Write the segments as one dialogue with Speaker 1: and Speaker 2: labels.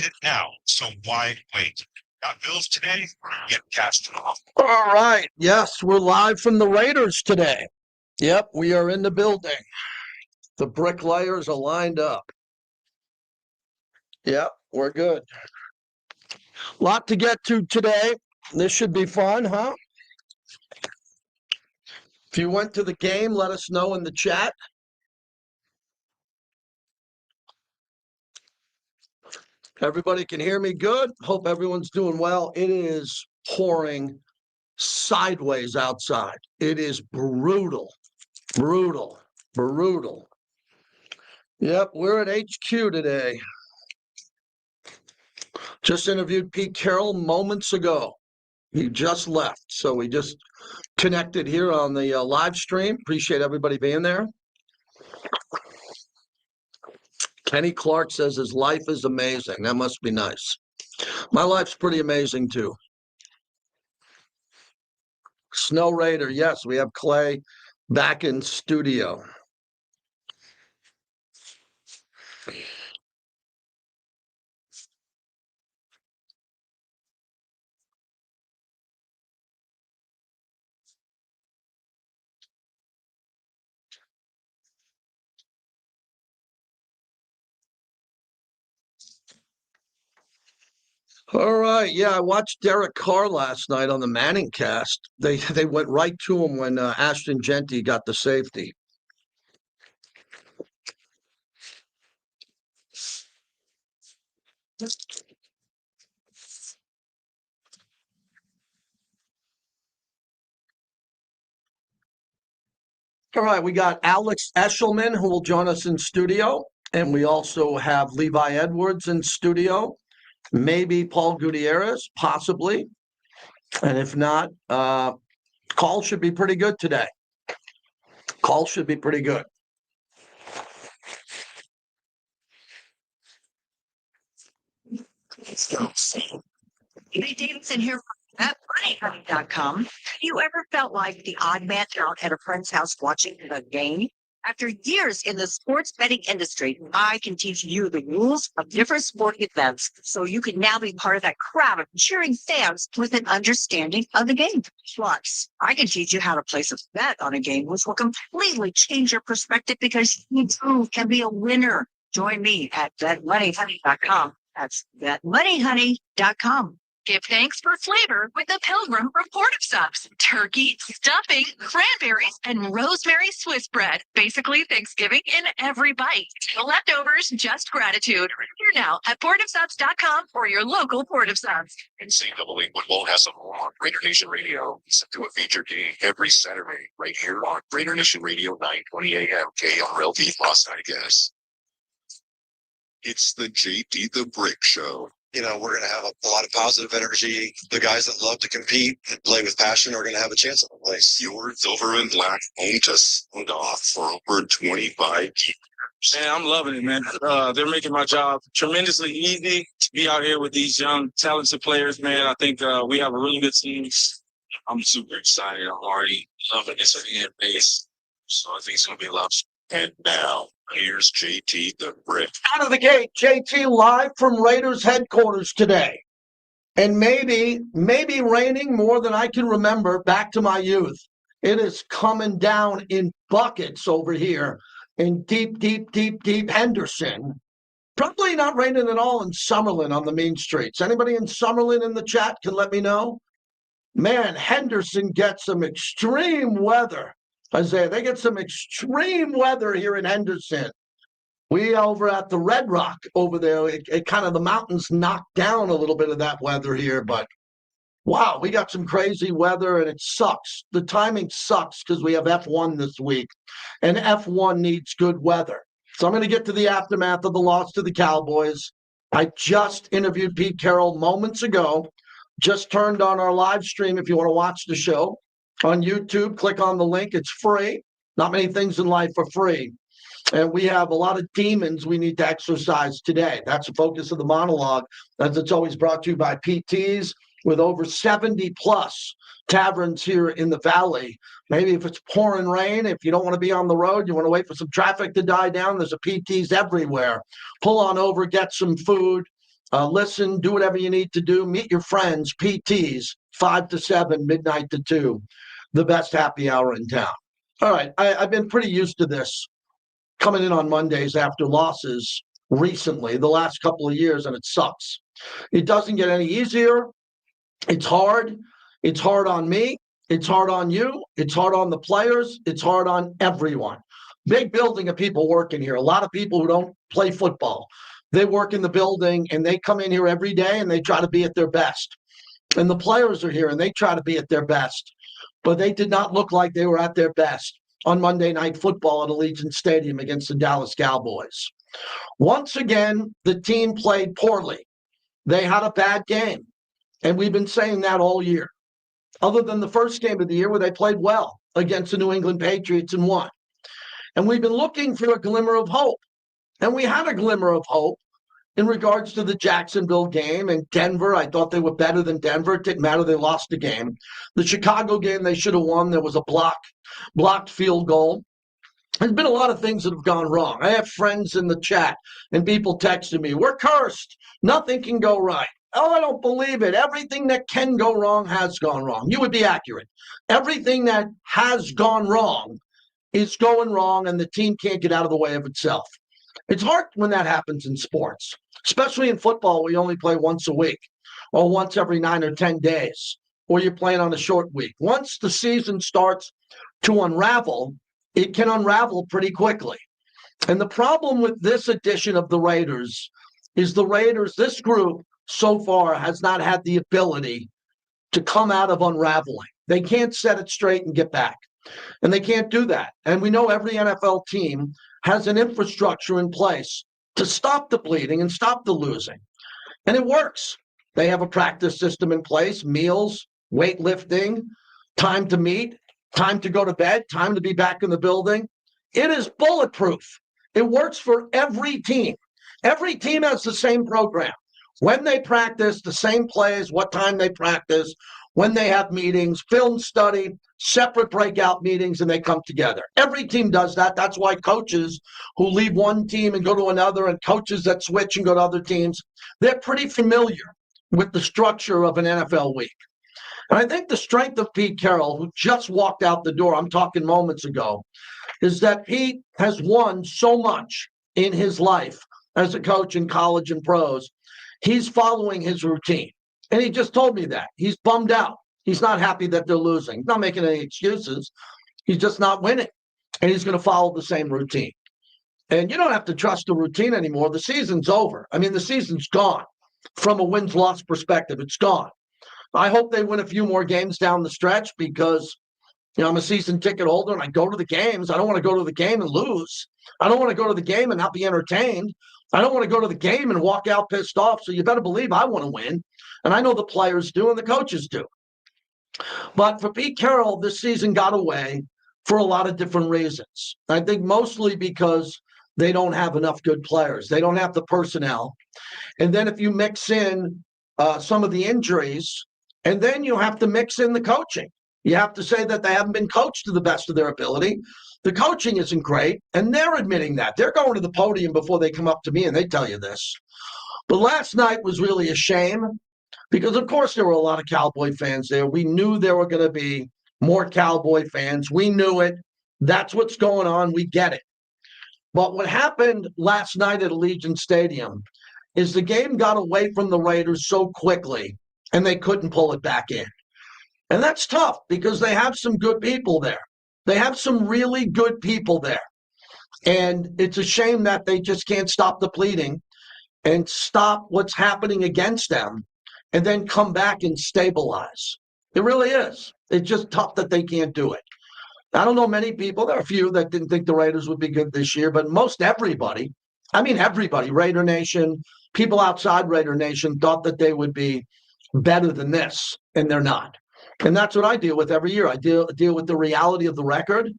Speaker 1: need it now, so why wait? Got bills today? Get cashed off.
Speaker 2: All right. Yes, we're live from the Raiders today. Yep, we are in the building. The bricklayers are lined up. Yep, we're good. Lot to get to today. This should be fun, huh? If you went to the game, let us know in the chat. Everybody can hear me good. Hope everyone's doing well. It is pouring sideways outside. It is brutal, brutal, brutal. Yep, we're at HQ today. Just interviewed Pete Carroll moments ago. He just left, so we just connected here on the live stream. Appreciate everybody being there. Kenny Clark says his life is amazing. That must be nice. My life's pretty amazing, too. Snow Raider, yes, we have Clay back in studio. All right, yeah, I watched Derek Carr last night on the Manning cast. They went right to him when Ashton Genty got the safety. All right, we got Alex Eshelman who will join us in studio, and we also have Levi Edwards in studio. Maybe Paul Gutierrez, possibly. And if not, call should be pretty good today. Call should be pretty good.
Speaker 3: Hey, Davidson here from BetMoneyHoney.com. Have you ever felt like the odd man out at a friend's house watching the game? After years in the sports betting industry, I can teach you the rules of different sporting events so you can now be part of that crowd of cheering fans with an understanding of the game. Plus, I can teach you how to place a bet on a game, which will completely change your perspective because you too can be a winner. Join me at BetMoneyHoney.com. That's BetMoneyHoney.com.
Speaker 4: Give thanks for flavor with the Pilgrim Report of Subs. Turkey, stuffing, cranberries, and rosemary Swiss bread. Basically Thanksgiving in every bite. The leftovers, just gratitude. You're now at portofsubs.com or your local Port of Subs.
Speaker 1: NCAA football has some more on Raider Nation Radio. Listen to a feature game every Saturday right here on Raider Nation Radio 920 AM KRLD Las Vegas. It's the JD the Brick Show.
Speaker 5: You know, we're going to have a lot of positive energy. The guys that love to compete and play with passion are going to have a chance at the place.
Speaker 1: Your silver and black home to sound off for over 25 years.
Speaker 6: Man, I'm loving it, man. They're making my job tremendously easy to be out here with these young, talented players, man. I think we have a really good team. I'm super excited. I'm already loving this fan base. So I think it's going to be a lot.
Speaker 1: And now, here's JT the Brick.
Speaker 2: Out of the gate, JT live from Raiders headquarters today. And maybe raining more than I can remember back to my youth. It is coming down in buckets over here in deep Henderson. Probably not raining at all in Summerlin on the mean streets. Anybody in Summerlin in the chat can let me know? Man, Henderson gets some extreme weather. Isaiah, they get some extreme weather here in Henderson. We over at the Red Rock over there, it kind of the mountains knocked down a little bit of that weather here, but wow, we got some crazy weather and it sucks. The timing sucks because we have F1 this week and F1 needs good weather. So I'm going to get to the aftermath of the loss to the Cowboys. I just interviewed Pete Carroll moments ago, just turned on our live stream if you want to watch the show. On YouTube, click on the link. It's free. Not many things in life are free. And we have a lot of demons we need to exercise today. That's the focus of the monologue, as it's always brought to you by PTs with over 70 plus taverns here in the valley. Maybe if it's pouring rain, if you don't want to be on the road, you want to wait for some traffic to die down, there's a PTs everywhere. Pull on over, get some food, Listen, do whatever you need to do. Meet your friends, PTs, 5 to 7, midnight to 2, the best happy hour in town. All right, I've been pretty used to this coming in on Mondays after losses recently, the last couple of years, and it sucks. It doesn't get any easier. It's hard. It's hard on me. It's hard on you. It's hard on the players. It's hard on everyone. Big building of people working here. A lot of people who don't play football. They work in the building and they come in here every day and they try to be at their best. And the players are here and they try to be at their best. But they did not look like they were at their best on Monday Night Football at Allegiant Stadium against the Dallas Cowboys. Once again, the team played poorly. They had a bad game. And we've been saying that all year, other than the first game of the year where they played well against the New England Patriots and won. And we've been looking for a glimmer of hope. And we had a glimmer of hope in regards to the Jacksonville game. And Denver, I thought they were better than Denver. It didn't matter. They lost the game. The Chicago game, they should have won. There was a blocked field goal. There's been a lot of things that have gone wrong. I have friends in the chat and people texting me, we're cursed. Nothing can go right. Oh, I don't believe it. Everything that can go wrong has gone wrong. You would be accurate. Everything that has gone wrong is going wrong, and the team can't get out of the way of itself. It's hard when that happens in sports, especially in football. We only play once a week or once every 9 or 10 days, or you're playing on a short week. Once the season starts to unravel, it can unravel pretty quickly. And the problem with this edition of the Raiders is this group so far has not had the ability to come out of unraveling. They can't set it straight and get back. And they can't do that. And we know every NFL team has an infrastructure in place to stop the bleeding and stop the losing. And it works. They have a practice system in place, meals, weightlifting, time to meet, time to go to bed, time to be back in the building. It is bulletproof. It works for every team. Every team has the same program. When they practice, the same plays, what time they practice, when they have meetings, film study, separate breakout meetings, and they come together. Every team does that. That's why coaches who leave one team and go to another and coaches that switch and go to other teams, they're pretty familiar with the structure of an NFL week. And I think the strength of Pete Carroll, who just walked out the door, I'm talking moments ago, is that Pete has won so much in his life as a coach in college and pros. He's following his routine. And he just told me that. He's bummed out. He's not happy that they're losing. He's not making any excuses. He's just not winning. And he's going to follow the same routine. And you don't have to trust the routine anymore. The season's over. I mean, the season's gone. From a wins-loss perspective, it's gone. I hope they win a few more games down the stretch because, I'm a season ticket holder and I go to the games. I don't want to go to the game and lose. I don't want to go to the game and not be entertained. I don't want to go to the game and walk out pissed off. So you better believe I want to win. And I know the players do and the coaches do. But for Pete Carroll, this season got away for a lot of different reasons. I think mostly because they don't have enough good players. They don't have the personnel. And then if you mix in some of the injuries, and then you have to mix in the coaching. You have to say that they haven't been coached to the best of their ability. The coaching isn't great, and they're admitting that. They're going to the podium before they come up to me, and they tell you this. But last night was really a shame because, of course, there were a lot of Cowboy fans there. We knew there were going to be more Cowboy fans. We knew it. That's what's going on. We get it. But what happened last night at Allegiant Stadium is the game got away from the Raiders so quickly, and they couldn't pull it back in. And that's tough because they have some good people there. They have some really good people there. And it's a shame that they just can't stop the bleeding and stop what's happening against them and then come back and stabilize. It really is. It's just tough that they can't do it. I don't know many people. There are a few that didn't think the Raiders would be good this year, but most everybody, Raider Nation, people outside Raider Nation thought that they would be better than this, and they're not. And that's what I deal with every year. I deal with the reality of the record,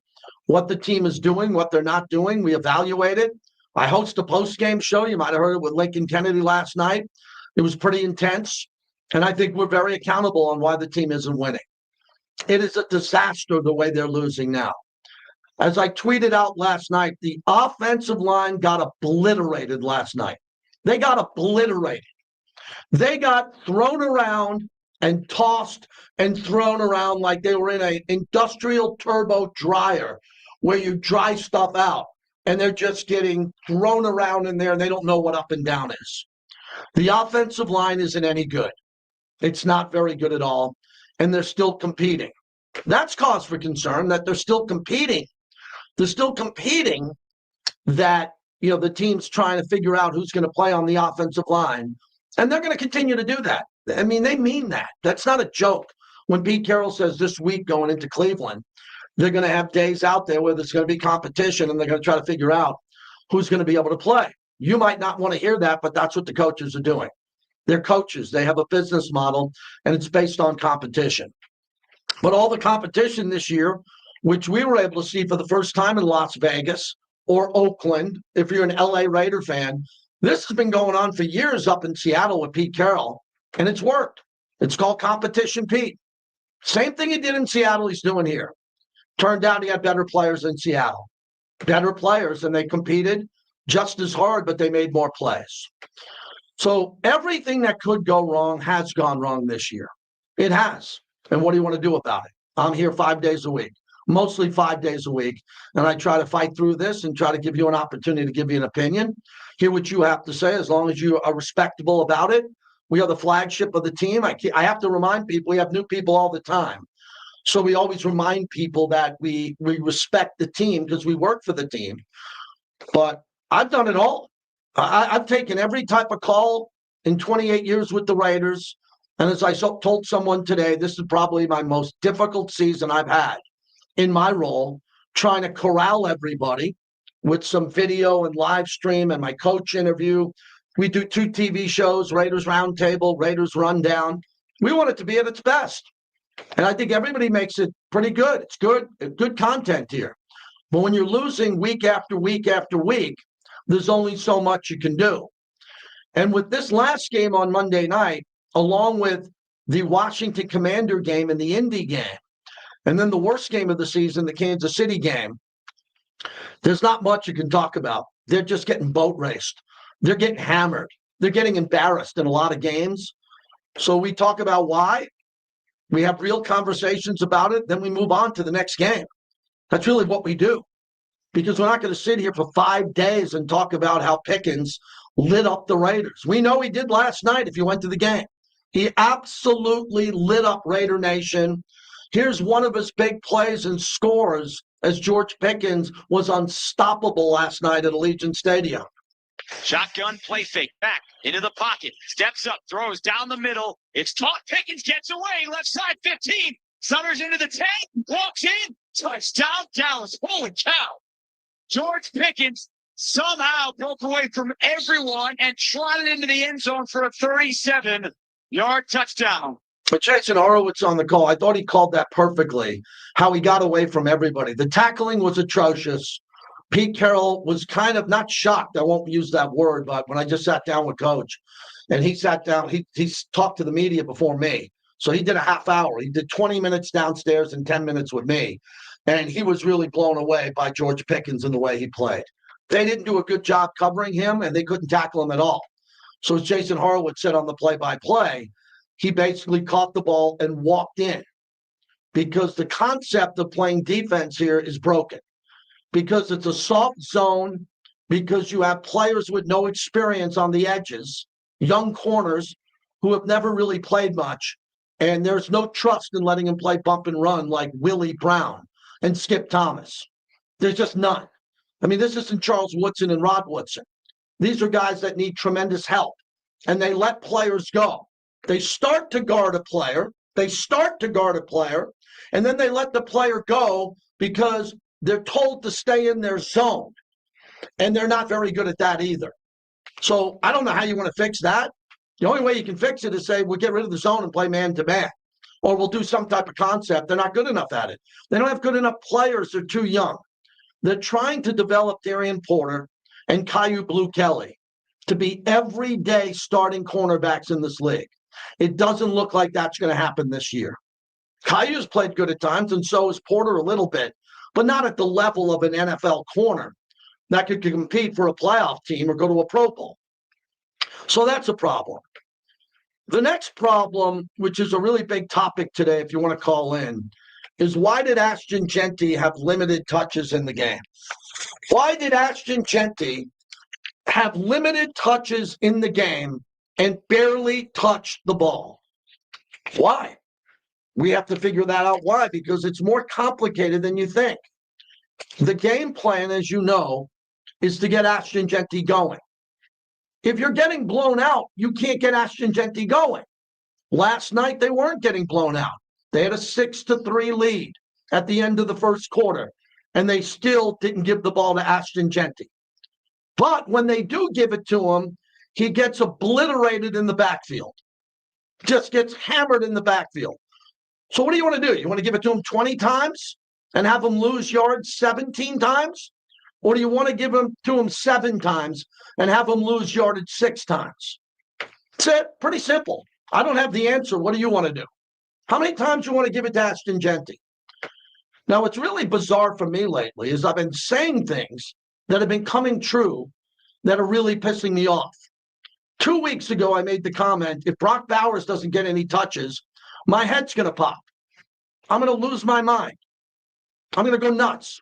Speaker 2: what the team is doing, what they're not doing. We evaluate it. I host a post-game show. You might have heard it with Lincoln Kennedy last night. It was pretty intense. And I think we're very accountable on why the team isn't winning. It is a disaster the way they're losing now. As I tweeted out last night, the offensive line got obliterated last night. They got obliterated. They got thrown around and tossed and thrown around like they were in an industrial turbo dryer where you dry stuff out, and they're just getting thrown around in there and they don't know what up and down is. The offensive line isn't any good. It's not very good at all, and they're still competing. That's cause for concern that they're still competing. They're still competing that, the team's trying to figure out who's going to play on the offensive line, and they're going to continue to do that. I mean, they mean that. That's not a joke. When Pete Carroll says this week going into Cleveland, they're going to have days out there where there's going to be competition, and they're going to try to figure out who's going to be able to play. You might not want to hear that, but that's what the coaches are doing. They're coaches. They have a business model, and it's based on competition. But all the competition this year, which we were able to see for the first time in Las Vegas or Oakland, if you're an LA Raider fan, this has been going on for years up in Seattle with Pete Carroll, and it's worked. It's called Competition Pete. Same thing he did in Seattle, he's doing here. Turned out he had better players in Seattle. Better players, and they competed just as hard, but they made more plays. So everything that could go wrong has gone wrong this year. It has. And what do you want to do about it? I'm here 5 days a week, mostly 5 days a week. And I try to fight through this and try to give you an opportunity to give you an opinion, hear what you have to say, as long as you are respectable about it. We are the flagship of the team. I have to remind people, we have new people all the time. So we always remind people that we respect the team because we work for the team. But I've done it all. I've taken every type of call in 28 years with the Raiders. And as I told someone today, this is probably my most difficult season I've had in my role, trying to corral everybody with some video and live stream and my coach interview. We do 2 TV shows, Raiders Roundtable, Raiders Rundown. We want it to be at its best. And I think everybody makes it pretty good. It's good content here. But when you're losing week after week after week, there's only so much you can do. And with this last game on Monday night, along with the Washington Commander game and the Indy game, and then the worst game of the season, the Kansas City game, there's not much you can talk about. They're just getting boat raced. They're getting hammered. They're getting embarrassed in a lot of games. So we talk about why. We have real conversations about it. Then we move on to the next game. That's really what we do. Because we're not going to sit here for 5 days and talk about how Pickens lit up the Raiders. We know he did last night if you went to the game. He absolutely lit up Raider Nation. Here's one of his big plays and scores as George Pickens was unstoppable last night at Allegiant Stadium.
Speaker 7: Shotgun play fake, back into the pocket, steps up, throws down the middle. It's caught. Pickens gets away, left side 15. Sutters into the 10, walks in, touchdown Dallas. Holy cow. George Pickens somehow broke away from everyone and trotted into the end zone for a 37-yard touchdown.
Speaker 2: But Jason Horowitz on the call, I thought he called that perfectly, how he got away from everybody. The tackling was atrocious. Pete Carroll was kind of not shocked. I won't use that word, but when I just sat down with Coach, and he sat down, he talked to the media before me. So he did a half hour. He did 20 minutes downstairs and 10 minutes with me. And he was really blown away by George Pickens and the way he played. They didn't do a good job covering him, and they couldn't tackle him at all. So as Jason Horowitz said on the play-by-play, he basically caught the ball and walked in, because the concept of playing defense here is broken, because it's a soft zone, because you have players with no experience on the edges, young corners who have never really played much, and there's no trust in letting him play bump and run like Willie Brown and Skip Thomas. There's just none. I mean, this isn't Charles Woodson and Rod Woodson. These are guys that need tremendous help, and they let players go. They start to guard a player, and then they let the player go because they're told to stay in their zone, and they're not very good at that either. So I don't know how you want to fix that. The only way you can fix it is say, we'll get rid of the zone and play man-to-man, or we'll do some type of concept. They're not good enough at it. They don't have good enough players. They're too young. They're trying to develop Darian Porter and Caillou Blue Kelly to be everyday starting cornerbacks in this league. It doesn't look like that's going to happen this year. Caillou's played good at times, and so has Porter a little bit, but not at the level of an NFL corner that could compete for a playoff team or go to a Pro Bowl. So that's a problem. The next problem, which is a really big topic today, if you want to call in, is why did Ashton Genty have limited touches in the game? Why did Ashton Genty have limited touches in the game and barely touch the ball? Why? We have to figure that out why, because it's more complicated than you think. The game plan, as you know, is to get Ashton Genty going. If you're getting blown out, you can't get Ashton Genty going. Last night, they weren't getting blown out. They had a 6-3 lead at the end of the first quarter, and they still didn't give the ball to Ashton Genty. But when they do give it to him, he gets obliterated in the backfield, just gets hammered in the backfield. So what do you want to do? You want to give it to him 20 times and have him lose yards 17 times? Or do you want to give him to him 7 times and have him lose yardage 6 times? That's it. Pretty simple. I don't have the answer. What do you want to do? How many times do you want to give it to Ashton Genty? Now, what's really bizarre for me lately is I've been saying things that have been coming true that are really pissing me off. 2 weeks ago, I made the comment, if Brock Bowers doesn't get any touches, my head's going to pop. I'm going to lose my mind. I'm going to go nuts.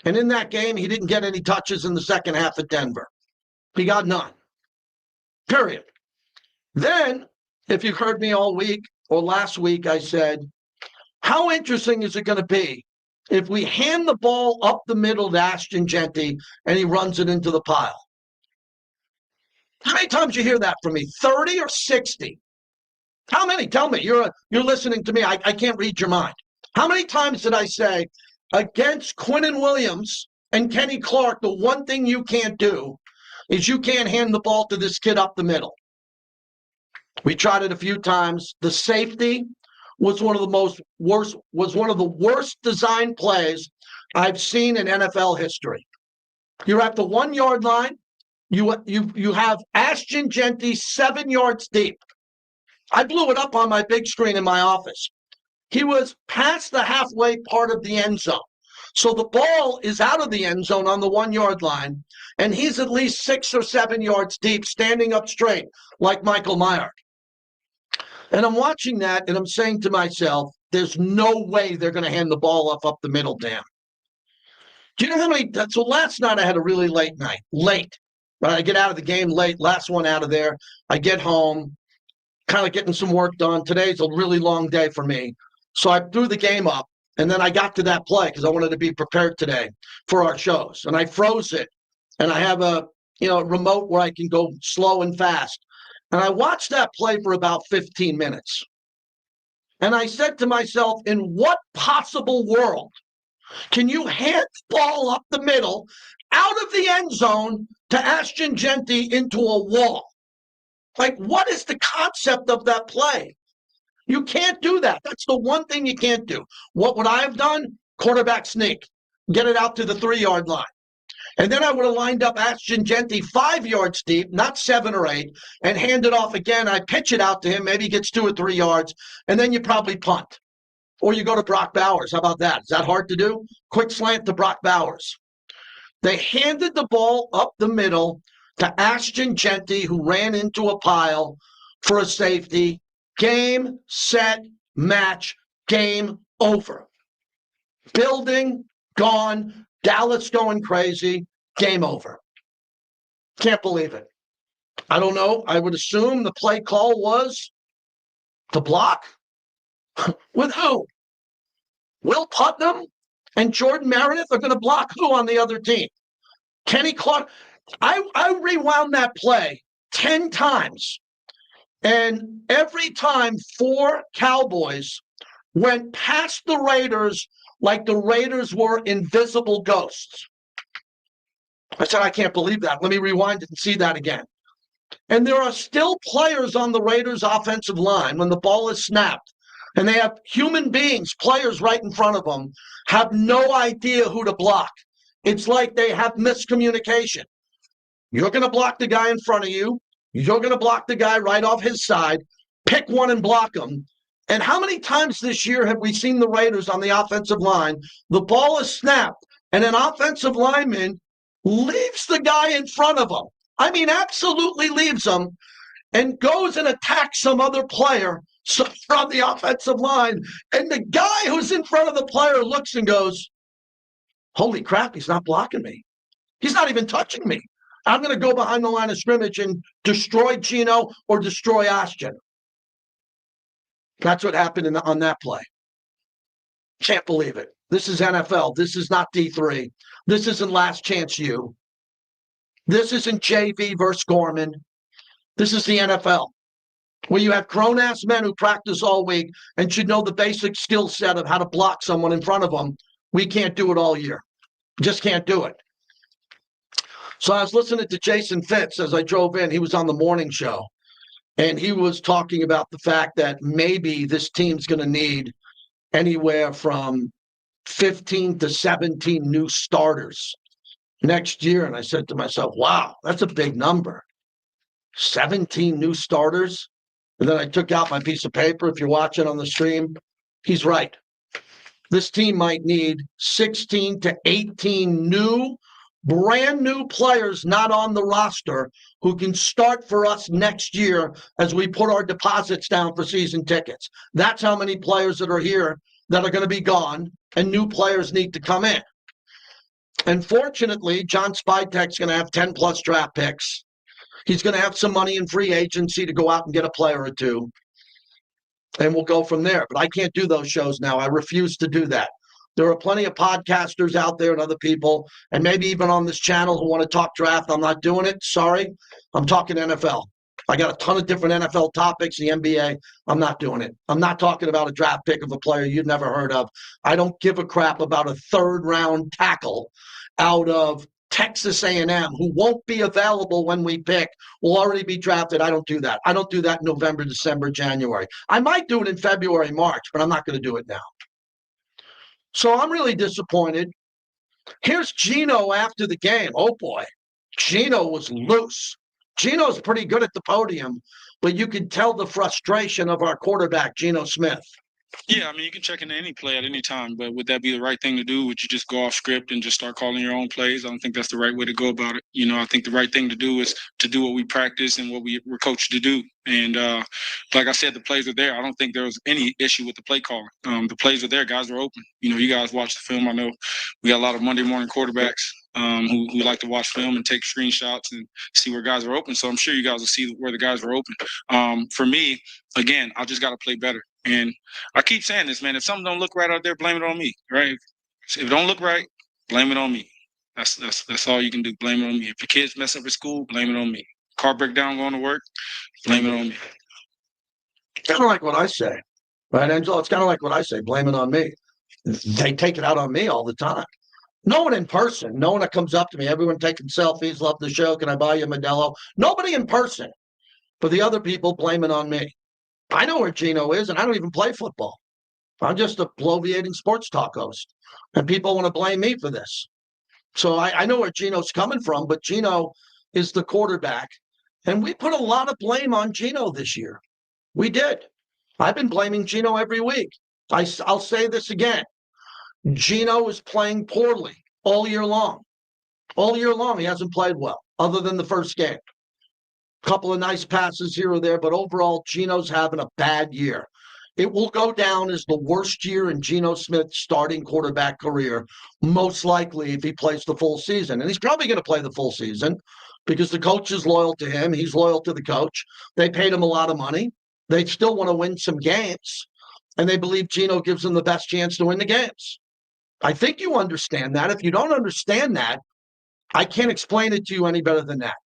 Speaker 2: And in that game, he didn't get any touches in the second half at Denver. He got none. Period. Then, if you heard me all week or last week, I said, how interesting is it going to be if we hand the ball up the middle to Ashton Genty and he runs it into the pile? How many times you hear that from me? 30 or 60? How many? Tell me. You're listening to me. I can't read your mind. How many times did I say, against Quinnen Williams and Kenny Clark, the one thing you can't do is you can't hand the ball to this kid up the middle? We tried it a few times. The safety was one of the worst design plays I've seen in NFL history. You're at the 1 yard line. You have Ashton Genty 7 yards deep. I blew it up on my big screen in my office. He was past the halfway part of the end zone. So the ball is out of the end zone on the 1 yard line, and he's at least 6 or 7 yards deep, standing up straight like Michael Mayer. And I'm watching that, and I'm saying to myself, there's no way they're going to hand the ball up the middle, damn. Do you know how many? So last night I had a really late night. Late. Right? I get out of the game late, last one out of there. I get home, kind of getting some work done. Today's a really long day for me. So I threw the game up, and then I got to that play because I wanted to be prepared today for our shows. And I froze it, and I have a remote where I can go slow and fast. And I watched that play for about 15 minutes. And I said to myself, in what possible world can you hand the ball up the middle, out of the end zone, to Ashton Genty into a wall? Like, what is the concept of that play? You can't do that. That's the one thing you can't do. What would I have done? Quarterback sneak. Get it out to the 3 yard line. And then I would have lined up Ashton Genty 5 yards deep, not 7 or 8, and hand it off again. I pitch it out to him. Maybe he gets 2 or 3 yards, and then you probably punt. Or you go to Brock Bowers. How about that? Is that hard to do? Quick slant to Brock Bowers. They handed the ball up the middle to Ashton Genty, who ran into a pile for a safety. Game, set, match, game over. Building, gone. Dallas going crazy. Game over. Can't believe it. I don't know. I would assume the play call was to block. With who? Will Putnam and Jordan Meredith are going to block who on the other team? Kenny Clark. I rewound that play 10 times. And every time 4 Cowboys went past the Raiders like the Raiders were invisible ghosts. I said, I can't believe that. Let me rewind it and see that again. And there are still players on the Raiders' offensive line when the ball is snapped. And they have human beings, players right in front of them, have no idea who to block. It's like they have miscommunication. You're going to block the guy in front of you. You're going to block the guy right off his side. Pick one and block him. And how many times this year have we seen the Raiders on the offensive line? The ball is snapped, and an offensive lineman leaves the guy in front of him. I mean, absolutely leaves him. and goes and attacks some other player from the offensive line. And the guy who's in front of the player looks and goes, holy crap, he's not blocking me. He's not even touching me. I'm going to go behind the line of scrimmage and destroy Gino or destroy Ashton. That's what happened on that play. Can't believe it. This is NFL. This is not D3. This isn't Last Chance U. This isn't JV versus Gorman. This is the NFL, where you have grown-ass men who practice all week and should know the basic skill set of how to block someone in front of them. We can't do it all year. Just can't do it. So I was listening to Jason Fitz as I drove in. He was on the morning show, and he was talking about the fact that maybe this team's going to need anywhere from 15 to 17 new starters next year. And I said to myself, wow, that's a big number. 17 new starters. And then I took out my piece of paper. If you're watching on the stream, he's right. This team might need 16 to 18 new, brand new players not on the roster who can start for us next year as we put our deposits down for season tickets. That's how many players that are here that are going to be gone, and new players need to come in. And fortunately, John Spytek's going to have 10-plus draft picks. He's going to have some money in free agency to go out and get a player or two. And we'll go from there. But I can't do those shows now. I refuse to do that. There are plenty of podcasters out there and other people, and maybe even on this channel who want to talk draft. I'm not doing it. Sorry. I'm talking NFL. I got a ton of different NFL topics, the NBA. I'm not doing it. I'm not talking about a draft pick of a player you've never heard of. I don't give a crap about a third-round tackle out of Texas A&M who won't be available when we pick, will already be drafted. I don't do that. I don't do that in November, December, January. I might do it in February, March, but I'm not going to do it now. So I'm really disappointed. Here's Gino after the game. Oh, boy. Gino was loose. Gino's pretty good at the podium, but you could tell the frustration of our quarterback, Geno Smith.
Speaker 6: Yeah, I mean, you can check into any play at any time, but would that be the right thing to do? Would you just go off script and just start calling your own plays? I don't think that's the right way to go about it. You know, I think the right thing to do is to do what we practice and what we're coached to do. And like I said, the plays are there. I don't think there was any issue with the play call. The plays are there. Guys are open. You know, you guys watch the film. I know we got a lot of Monday morning quarterbacks who like to watch film and take screenshots and see where guys are open. So I'm sure you guys will see where the guys are open. For me, again, I just got to play better. And I keep saying this, man. If something don't look right out there, blame it on me, right? If it don't look right, blame it on me. That's all you can do. Blame it on me. If your kids mess up at school, blame it on me. Car break down going to work, blame it on me.
Speaker 2: Kind of like what I say, right, Angelo? It's kind of like what I say. Blame it on me. They take it out on me all the time. No one in person. No one that comes up to me. Everyone taking selfies. Love the show. Can I buy you a Modelo? Nobody in person. But the other people blame it on me. I know where Gino is, and I don't even play football. I'm just a bloviating sports talk host, and people want to blame me for this. So I know where Gino's coming from, but Gino is the quarterback, and we put a lot of blame on Gino this year. We did. I've been blaming Gino every week. I'll say this again. Gino is playing poorly all year long. All year long, he hasn't played well, other than the first game. Couple of nice passes here or there, but overall, Gino's having a bad year. It will go down as the worst year in Geno Smith's starting quarterback career, most likely if he plays the full season. And he's probably going to play the full season because the coach is loyal to him. He's loyal to the coach. They paid him a lot of money. They still want to win some games, and they believe Geno gives them the best chance to win the games. I think you understand that. If you don't understand that, I can't explain it to you any better than that.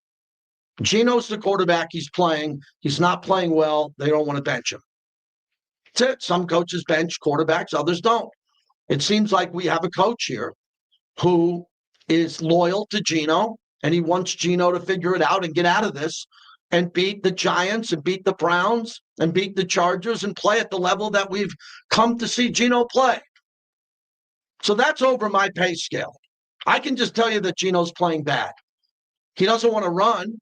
Speaker 2: Geno's the quarterback. He's playing. He's not playing well. They don't want to bench him. That's it. Some coaches bench quarterbacks. Others don't. It seems like we have a coach here who is loyal to Geno, and he wants Geno to figure it out and get out of this and beat the Giants and beat the Browns and beat the Chargers and play at the level that we've come to see Geno play. So that's over my pay scale. I can just tell you that Geno's playing bad. He doesn't want to run.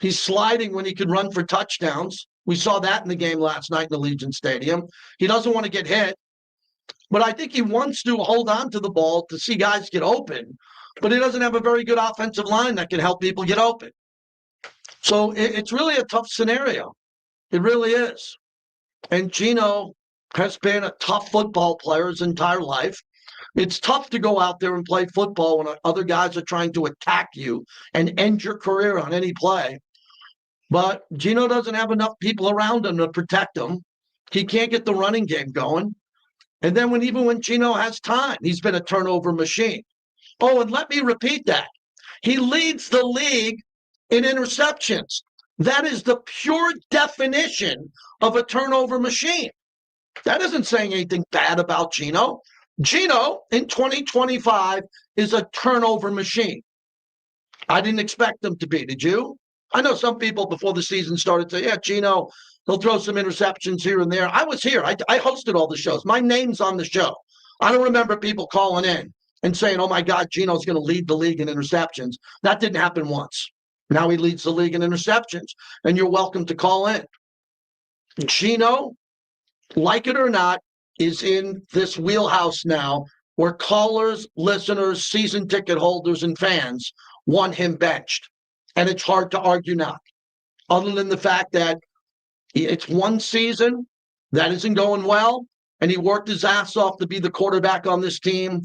Speaker 2: He's sliding when he can run for touchdowns. We saw that in the game last night in the Allegiant Stadium. He doesn't want to get hit. But I think he wants to hold on to the ball to see guys get open. But he doesn't have a very good offensive line that can help people get open. So it's really a tough scenario. It really is. And Gino has been a tough football player his entire life. It's tough to go out there and play football when other guys are trying to attack you and end your career on any play. But Gino doesn't have enough people around him to protect him. He can't get the running game going. And then even when Gino has time, he's been a turnover machine. Oh, and let me repeat that. He leads the league in interceptions. That is the pure definition of a turnover machine. That isn't saying anything bad about Gino. Gino in 2025 is a turnover machine. I didn't expect him to be. Did you? I know some people before the season started say, yeah, Gino, he'll throw some interceptions here and there. I was here. I hosted all the shows. My name's on the show. I don't remember people calling in and saying, oh, my God, Gino's going to lead the league in interceptions. That didn't happen once. Now he leads the league in interceptions, and you're welcome to call in. Gino, like it or not, is in this wheelhouse now where callers, listeners, season ticket holders, and fans want him benched. And it's hard to argue not, other than the fact that it's one season that isn't going well, and he worked his ass off to be the quarterback on this team.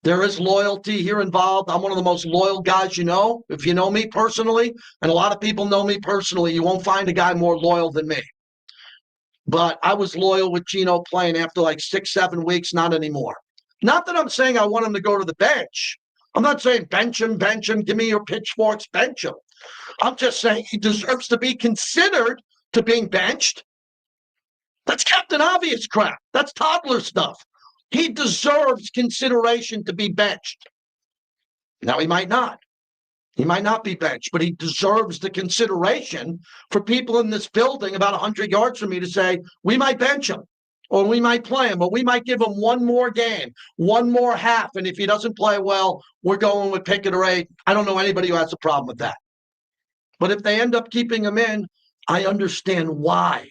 Speaker 2: There is loyalty here involved. I'm one of the most loyal guys you know. If you know me personally, and a lot of people know me personally, you won't find a guy more loyal than me. But I was loyal with Gino playing after like 6-7 weeks, not anymore. Not that I'm saying I want him to go to the bench. I'm not saying bench him, give me your pitchforks, bench him. I'm just saying he deserves to be considered to being benched. That's Captain Obvious crap. That's toddler stuff. He deserves consideration to be benched. Now, he might not. He might not be benched, but he deserves the consideration for people in this building about 100 yards from me to say, we might bench him, or we might play him, or we might give him one more game, one more half, and if he doesn't play well, we're going with Pickett or Aiden. I don't know anybody who has a problem with that. But if they end up keeping him in, I understand why.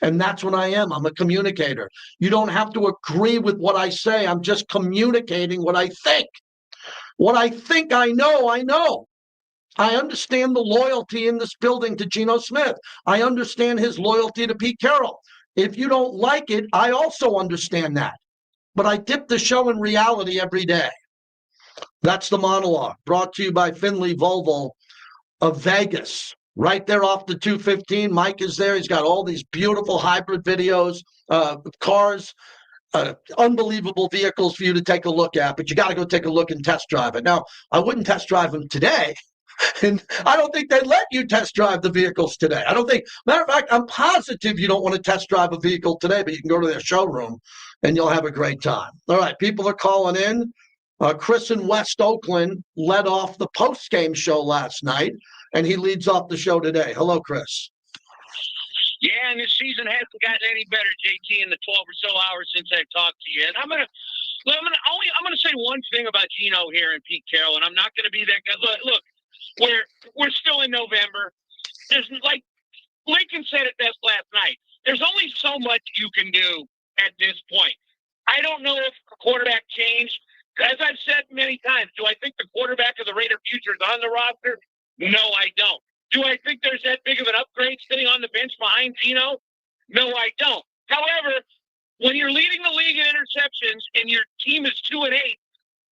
Speaker 2: And that's what I am. I'm a communicator. You don't have to agree with what I say. I'm just communicating what I think. What I think I know, I know. I understand the loyalty in this building to Geno Smith. I understand his loyalty to Pete Carroll. If you don't like it, I also understand that. But I dip the show in reality every day. That's the monologue, brought to you by Finley Volvo of Vegas. Right there off the 215. Mike is there. He's got all these beautiful hybrid videos, cars, unbelievable vehicles for you to take a look at. But you got to go take a look and test drive it. Now, I wouldn't test drive them today. And I don't think they'd let you test drive the vehicles today. I don't think, matter of fact, I'm positive you don't want to test drive a vehicle today, but you can go to their showroom and you'll have a great time. All right, people are calling in. Chris in West Oakland led off the post-game show last night, and he leads off the show today. Hello, Chris.
Speaker 8: Yeah, and this season hasn't gotten any better, JT, in the 12 or so hours since I've talked to you. And I'm gonna say one thing about Geno here and Pete Carroll, and I'm not gonna be that guy. Look, we're still in November. There's, like Lincoln said it best last night, there's only so much you can do at this point. I don't know if the quarterback changed. As I've said many times, do I think the quarterback of the Raider future is on the roster? No, I don't. Do I think there's that big of an upgrade sitting on the bench behind Geno? No, I don't. However, when you're leading the league in interceptions and your team is 2-8,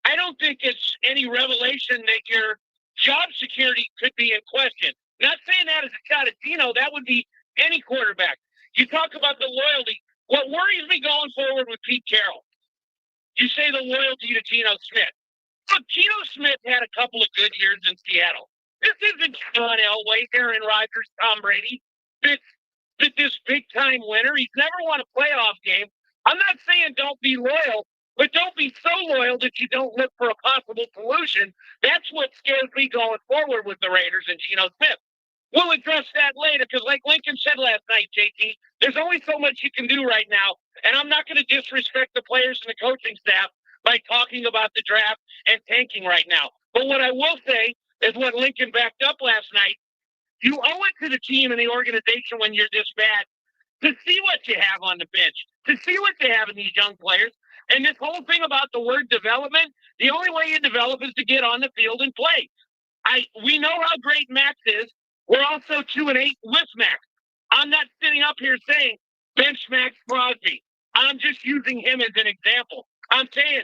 Speaker 8: I don't think it's any revelation that your job security could be in question. Not saying that as a shot at Geno. That would be any quarterback. You talk about the loyalty. What worries me going forward with Pete Carroll, you say the loyalty to Geno Smith. Look, Geno Smith had a couple of good years in Seattle. This isn't John Elway, Aaron Rodgers, Tom Brady. This big-time winner. He's never won a playoff game. I'm not saying don't be loyal, but don't be so loyal that you don't look for a possible solution. That's what scares me going forward with the Raiders and Geno Smith. We'll address that later because, like Lincoln said last night, JT, there's only so much you can do right now, and I'm not going to disrespect the players and the coaching staff by talking about the draft and tanking right now. But what I will say is what Lincoln backed up last night. You owe it to the team and the organization when you're this bad to see what you have on the bench, to see what they have in these young players. And this whole thing about the word development, the only way you develop is to get on the field and play. We know how great Max is. We're also 2-8 with Max. I'm not sitting up here saying bench Max Crosby. I'm just using him as an example. I'm saying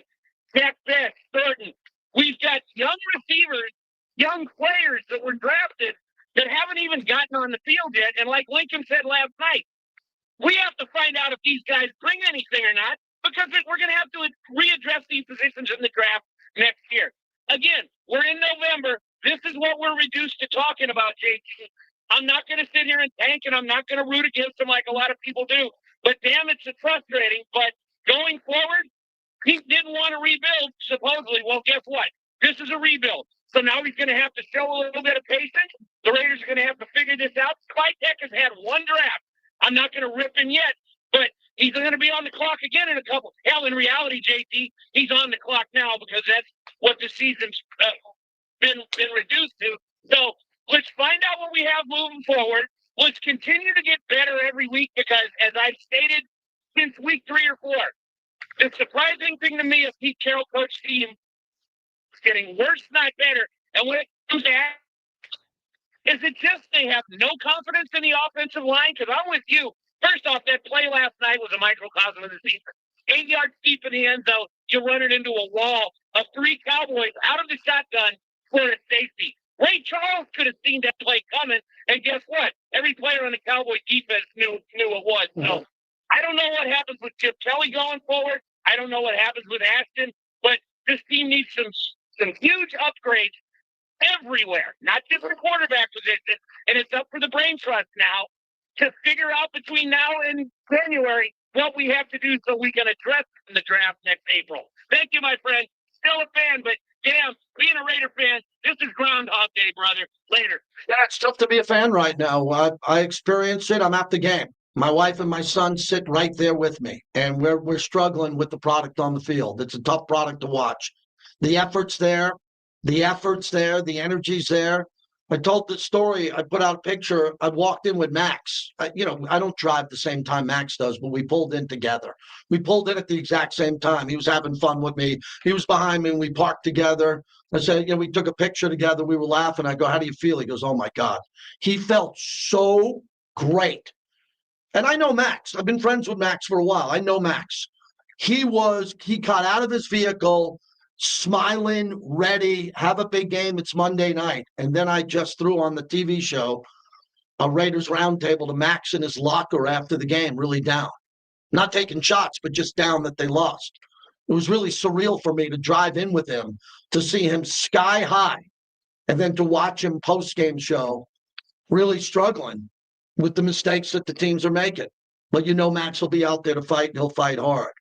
Speaker 8: Jack Beck, Thornton. We've got young receivers, young players that were drafted that haven't even gotten on the field yet. And like Lincoln said last night, we have to find out if these guys bring anything or not, because we're going to have to readdress these positions in the draft next year. Again, we're in November. This is what we're reduced to talking about, JT. I'm not going to sit here and tank, and I'm not going to root against them like a lot of people do. But damn, it's frustrating. But going forward, he didn't want to rebuild, supposedly. Well, guess what? This is a rebuild. So now he's going to have to show a little bit of patience. The Raiders are going to have to figure this out. Spytek has had one draft. I'm not going to rip him yet, but he's going to be on the clock again in a couple. Hell, in reality, JT, he's on the clock now because that's what the season's been reduced to. So let's find out what we have moving forward. Let's continue to get better every week because, as I've stated since week 3 or 4, the surprising thing to me is Pete Carroll coach team is getting worse, not better. And when it comes to that, is it just they have no confidence in the offensive line? Because I'm with you. First off, that play last night was a microcosm of the season. 8 yards deep in the end zone, you're running into a wall of 3 Cowboys out of the shotgun for a safety. Ray Charles could have seen that play coming, and guess what? Every player on the Cowboy defense knew it was. So I don't know what happens with Chip Kelly going forward. I don't know what happens with Ashton, but this team needs some huge upgrades everywhere, not just the quarterback position. And it's up for the brain trust now to figure out between now and January what we have to do so we can address in the draft next April. Thank you, my friend. Still a fan, but damn, being a Raider fan, this is Groundhog Day, brother. Later.
Speaker 2: Yeah, it's tough to be a fan right now. I experience it. I'm at the game. My wife and my son sit right there with me, and we're struggling with the product on the field. It's a tough product to watch. The effort's there. The energy's there. I told the story. I put out a picture. I walked in with Max. I don't drive the same time Max does, but we pulled in together. We pulled in at the exact same time. He was having fun with me. He was behind me, and we parked together. I said, we took a picture together. We were laughing. I go, how do you feel? He goes, oh, my God. He felt so great. And I know Max. I've been friends with Max for a while. I know Max. He got out of his vehicle, smiling, ready, have a big game. It's Monday night. And then I just threw on the TV show a Raiders roundtable to Max in his locker after the game, really down. Not taking shots, but just down that they lost. It was really surreal for me to drive in with him, to see him sky high, and then to watch him post-game show really struggling with the mistakes that the teams are making. But Max will be out there to fight, and he'll fight hard.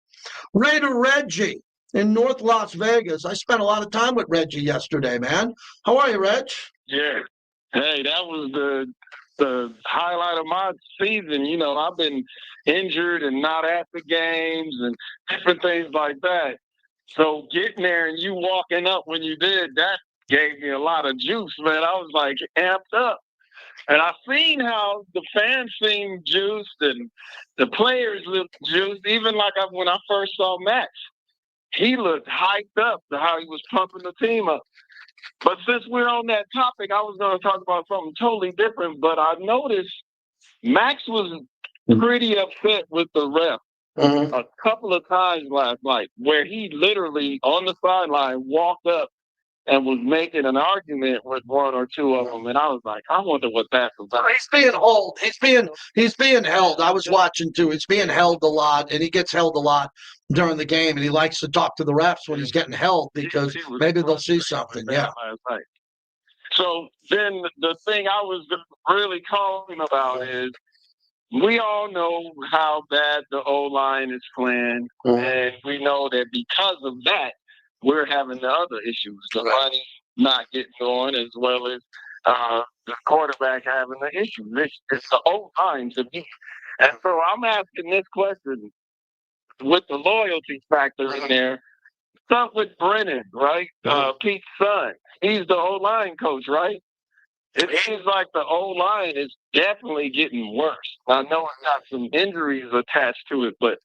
Speaker 2: Raider Reggie in North Las Vegas. I spent a lot of time with Reggie yesterday, man. How are you, Reg?
Speaker 9: Yeah. Hey, that was the highlight of my season. I've been injured and not at the games and different things like that. So getting there and you walking up when you did, that gave me a lot of juice, man. I was like amped up. And I seen how the fans seemed juiced and the players looked juiced. Even like when I first saw Max, he looked hyped up to how he was pumping the team up. But since we're on that topic, I was going to talk about something totally different. But I noticed Max was pretty upset with the ref a couple of times last night, where he literally on the sideline walked up and was making an argument with one or two of them, and I was like, I wonder what that's about.
Speaker 2: He's being held. He's being held. I was watching too. He's being held a lot, and he gets held a lot during the game, and he likes to talk to the refs when he's getting held because maybe they'll see something. Yeah.
Speaker 9: So then the thing I was really calling about is we all know how bad the O-line is playing, and we know that because of that, we're having the other issues, the money not getting on, as well as the quarterback having the issues. It's the O-line to me. And so I'm asking this question with the loyalty factor in there. Stuff with Brennan, right? Pete's son. He's the O-line coach, right? It seems like the O-line is definitely getting worse. I know it's got some injuries attached to it, but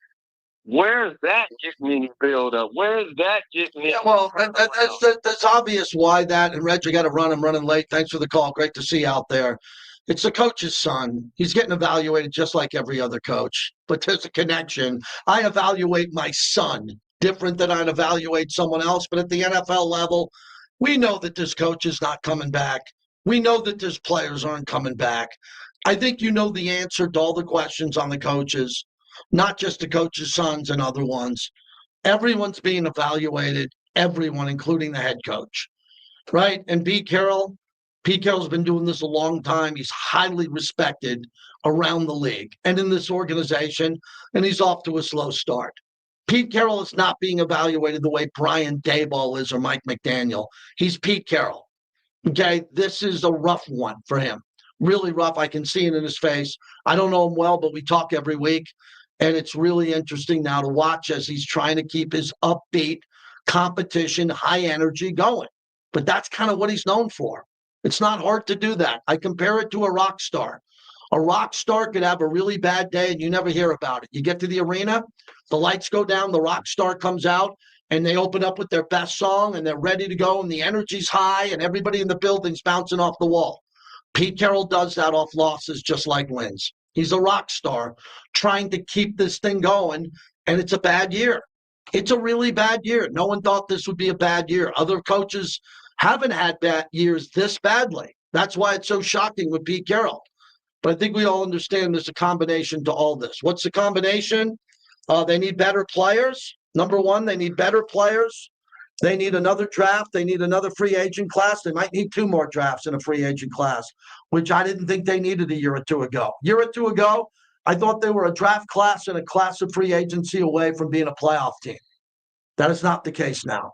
Speaker 9: where's that getting any build up? Where's that getting any?
Speaker 2: Yeah, well, that's obvious why that. And Reg, you got to run. I'm running late. Thanks for the call. Great to see you out there. It's the coach's son. He's getting evaluated just like every other coach, but there's a connection. I evaluate my son different than I'd evaluate someone else, but at the NFL level, we know that this coach is not coming back. We know that this players aren't coming back. I think you know the answer to all the questions on the coaches, not just the coaches' sons and other ones. Everyone's being evaluated, everyone, including the head coach, right? And Pete Carroll's been doing this a long time. He's highly respected around the league and in this organization, and he's off to a slow start. Pete Carroll is not being evaluated the way Brian Daboll is or Mike McDaniel. He's Pete Carroll. Okay, this is a rough one for him. Really rough. I can see it in his face. I don't know him well, but we talk every week. And it's really interesting now to watch as he's trying to keep his upbeat competition, high energy going. But that's kind of what he's known for. It's not hard to do that. I compare it to a rock star. A rock star could have a really bad day and you never hear about it. You get to the arena, the lights go down, the rock star comes out, and they open up with their best song and they're ready to go and the energy's high and everybody in the building's bouncing off the wall. Pete Carroll does that off losses just like wins. He's a rock star trying to keep this thing going, and it's a bad year. It's a really bad year. No one thought this would be a bad year. Other coaches haven't had bad years this badly. That's why it's so shocking with Pete Carroll. But I think we all understand there's a combination to all this. What's the combination? They need better players. Number one, they need better players. They need another draft. They need another free agent class. They might need 2 more drafts in a free agent class, which I didn't think they needed a year or two ago. Year or two ago, I thought they were a draft class and a class of free agency away from being a playoff team. That is not the case now.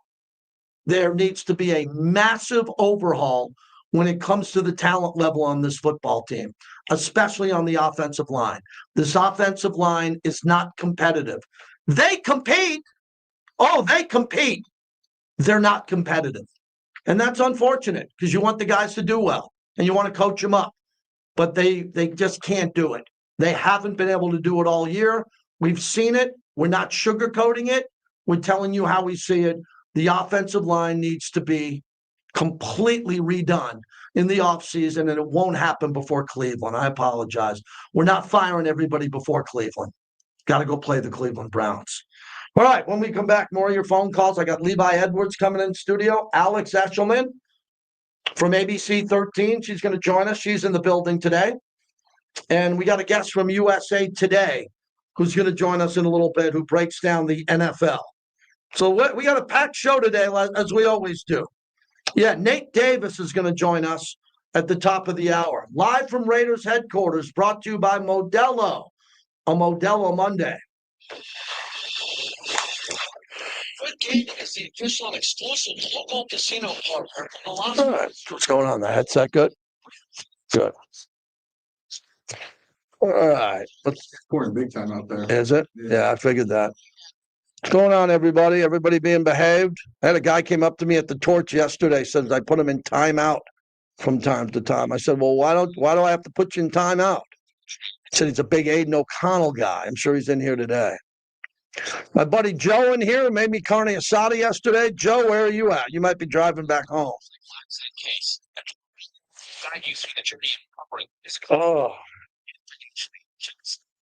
Speaker 2: There needs to be a massive overhaul when it comes to the talent level on this football team, especially on the offensive line. This offensive line is not competitive. They compete. Oh, they compete. They're not competitive. And that's unfortunate because you want the guys to do well and you want to coach them up. But they just can't do it. They haven't been able to do it all year. We've seen it. We're not sugarcoating it. We're telling you how we see it. The offensive line needs to be completely redone in the offseason, and it won't happen before Cleveland. I apologize. We're not firing everybody before Cleveland. Got to go play the Cleveland Browns. All right, when we come back, more of your phone calls. I got Levi Edwards coming in studio. Alex Eshelman from ABC 13. She's going to join us. She's in the building today. And we got a guest from USA Today who's going to join us in a little bit, who breaks down the NFL. So we got a packed show today, as we always do. Yeah, Nate Davis is going to join us at the top of the hour. Live from Raiders headquarters, brought to you by Modelo, a Modelo Monday. Good Gaming is the official and exclusive local casino partner. All right. What's going on? The headset good? Good. All right.
Speaker 10: Scoring big time out there.
Speaker 2: Is it? Yeah, I figured that. What's going on, everybody? Everybody being behaved? I had a guy came up to me at the Torch yesterday, says I put him in timeout from time to time. I said, well, why do I have to put you in timeout? He said he's a big Aiden O'Connell guy. I'm sure he's in here today. My buddy Joe in here made me carne asada yesterday. Joe, where are you at? You might be driving back home. Oh.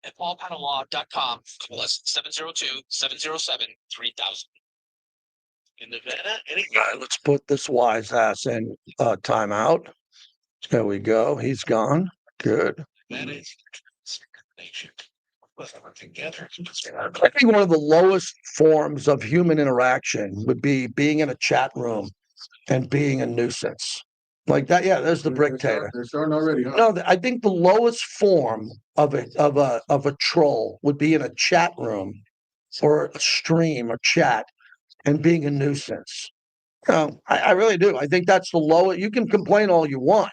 Speaker 1: At paulpanelaw.com. Call us 702-707-3000. In Nevada,
Speaker 2: All right, let's put this wise ass in timeout. There we go. He's gone. Good.
Speaker 1: that is nation. Together.
Speaker 2: I think one of the lowest forms of human interaction would be being in a chat room and being a nuisance. Like that, yeah. There's the Bricktator.
Speaker 10: They're starting already, huh?
Speaker 2: No, I think the lowest form of a troll would be in a chat room or a stream or chat and being a nuisance. I really do. I think that's the lowest. You can complain all you want.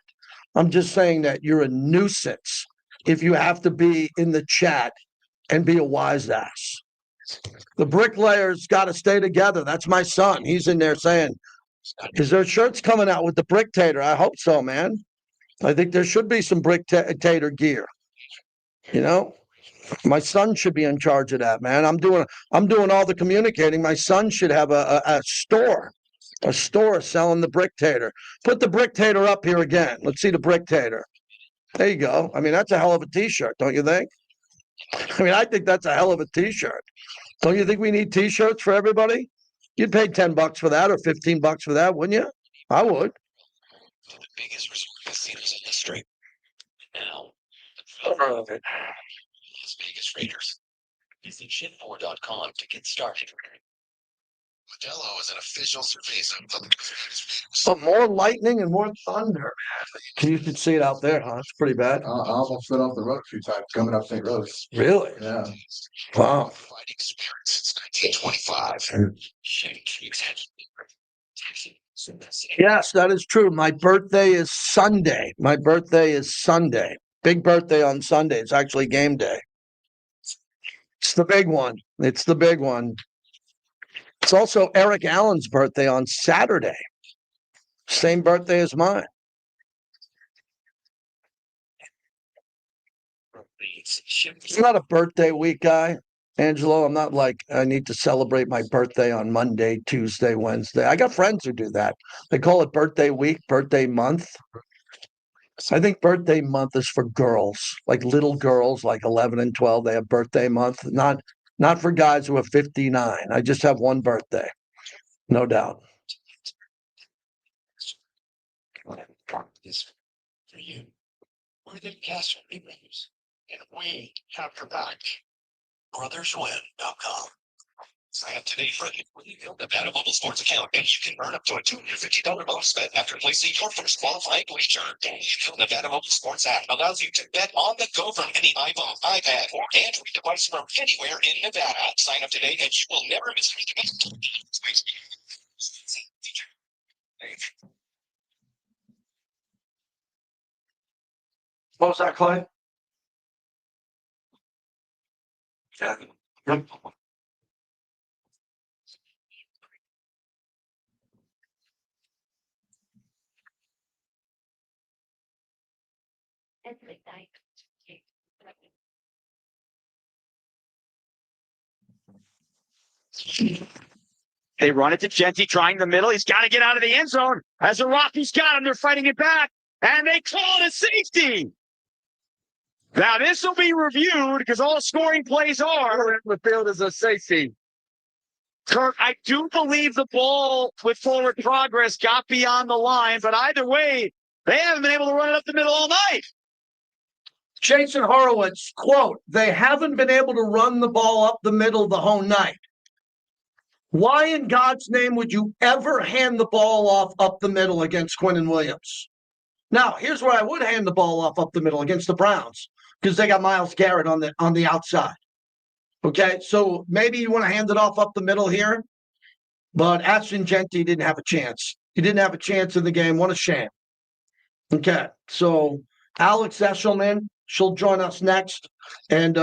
Speaker 2: I'm just saying that you're a nuisance if you have to be in the chat and be a wise ass. The bricklayers got to stay together. That's my son. He's in there saying, is there shirts coming out with the Bricktator? I hope so, man. I think there should be some Bricktator gear. You know, my son should be in charge of that, man. I'm doing all the communicating. My son should have a store selling the Bricktator. Put the Bricktator up here again. Let's see the Bricktator. There you go. I mean, that's a hell of a T-shirt, don't you think? I mean, I think that's a hell of a T-shirt. Don't you think we need T-shirts for everybody? You'd pay $10 for that or $15 for that, wouldn't you? I would.
Speaker 1: The biggest resort casinos in the street. Now, the owner of it, Las Vegas Raiders. Visit shitmore.com to get started. Modelo is an official cerveza of the Las Vegas Raiders.
Speaker 2: But more lightning and more thunder. You should see it out there, huh? It's pretty bad.
Speaker 10: I almost went off the road a few times coming up St. Rose.
Speaker 2: Really?
Speaker 10: Yeah.
Speaker 2: Wow.
Speaker 1: Fighting spirit since 1925.
Speaker 2: Yes, that is true. My birthday is Sunday. My birthday is Sunday. Big birthday on Sunday. It's actually game day. It's the big one. It's the big one. It's also Eric Allen's birthday on Saturday. Same birthday as mine. I'm not a birthday week guy, Angelo. I'm not like I need to celebrate my birthday on Monday, Tuesday, Wednesday. I got friends who do that. They call it birthday week, birthday month. I think birthday month is for girls, like little girls, like 11 and 12. They have birthday month, not for guys who are 59. I just have one birthday, no doubt.
Speaker 1: Is for you. We're the Castro Brothers, and we have your back. Brotherswin.com. Sign up today for the Nevada Mobile Sports account, and you can earn up to a $250 bonus bet after placing your first qualifying wager. The Nevada Mobile Sports app allows you to bet on the go from any iPhone, iPad, or Android device from anywhere in Nevada. Sign up today, and you will never miss a
Speaker 2: What was that, Clay? Yep.
Speaker 7: They run it to Genty, trying the middle. He's got to get out of the end zone. As the Rockies got him, they're fighting it back, and they call it a safety. Now, this will be reviewed because all scoring plays are.
Speaker 2: The field is a safety.
Speaker 7: Kirk, I do believe the ball with forward progress got beyond the line, but either way, they haven't been able to run it up the middle all night.
Speaker 2: Jason Horowitz, quote, they haven't been able to run the ball up the middle the whole night. Why in God's name would you ever hand the ball off up the middle against Quinnen Williams? Now, here's where I would hand the ball off up the middle against the Browns, because they got Myles Garrett on the outside. Okay, so maybe you want to hand it off up the middle here, but Ashton Genty didn't have a chance. He didn't have a chance in the game. What a shame. Okay, so Alex Eshelman, she'll join us next, and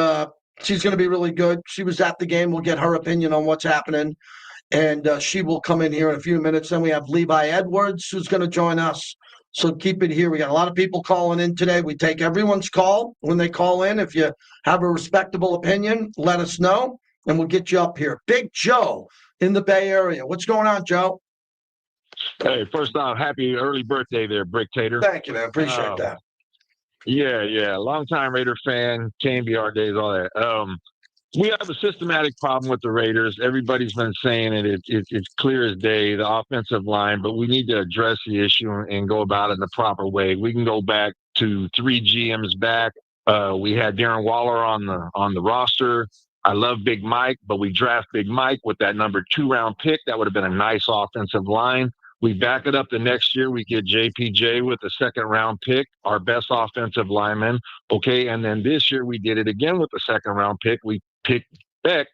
Speaker 2: she's going to be really good. She was at the game. We'll get her opinion on what's happening, and she will come in here in a few minutes. Then we have Levi Edwards, who's going to join us. So keep it here. We got a lot of people calling in today. We take everyone's call when they call in. If you have a respectable opinion, let us know, and we'll get you up here. Big Joe in the Bay Area. What's going on, Joe?
Speaker 9: Hey, first off, happy early birthday there, Brick Tater.
Speaker 2: Thank you, man. Appreciate that.
Speaker 9: Yeah. Longtime Raider fan, KBR days, all that. We have a systematic problem with the Raiders. Everybody's been saying it. It's clear as day, the offensive line, but we need to address the issue and go about it in the proper way. We can go back to 3 GMs back. We had Darren Waller on the roster. I love Big Mike, but we draft Big Mike with that number 2-round pick. That would have been a nice offensive line. We back it up the next year. We get JPJ with a 2nd-round pick, our best offensive lineman. Okay, and then this year we did it again with the 2nd-round pick. We picked Beck,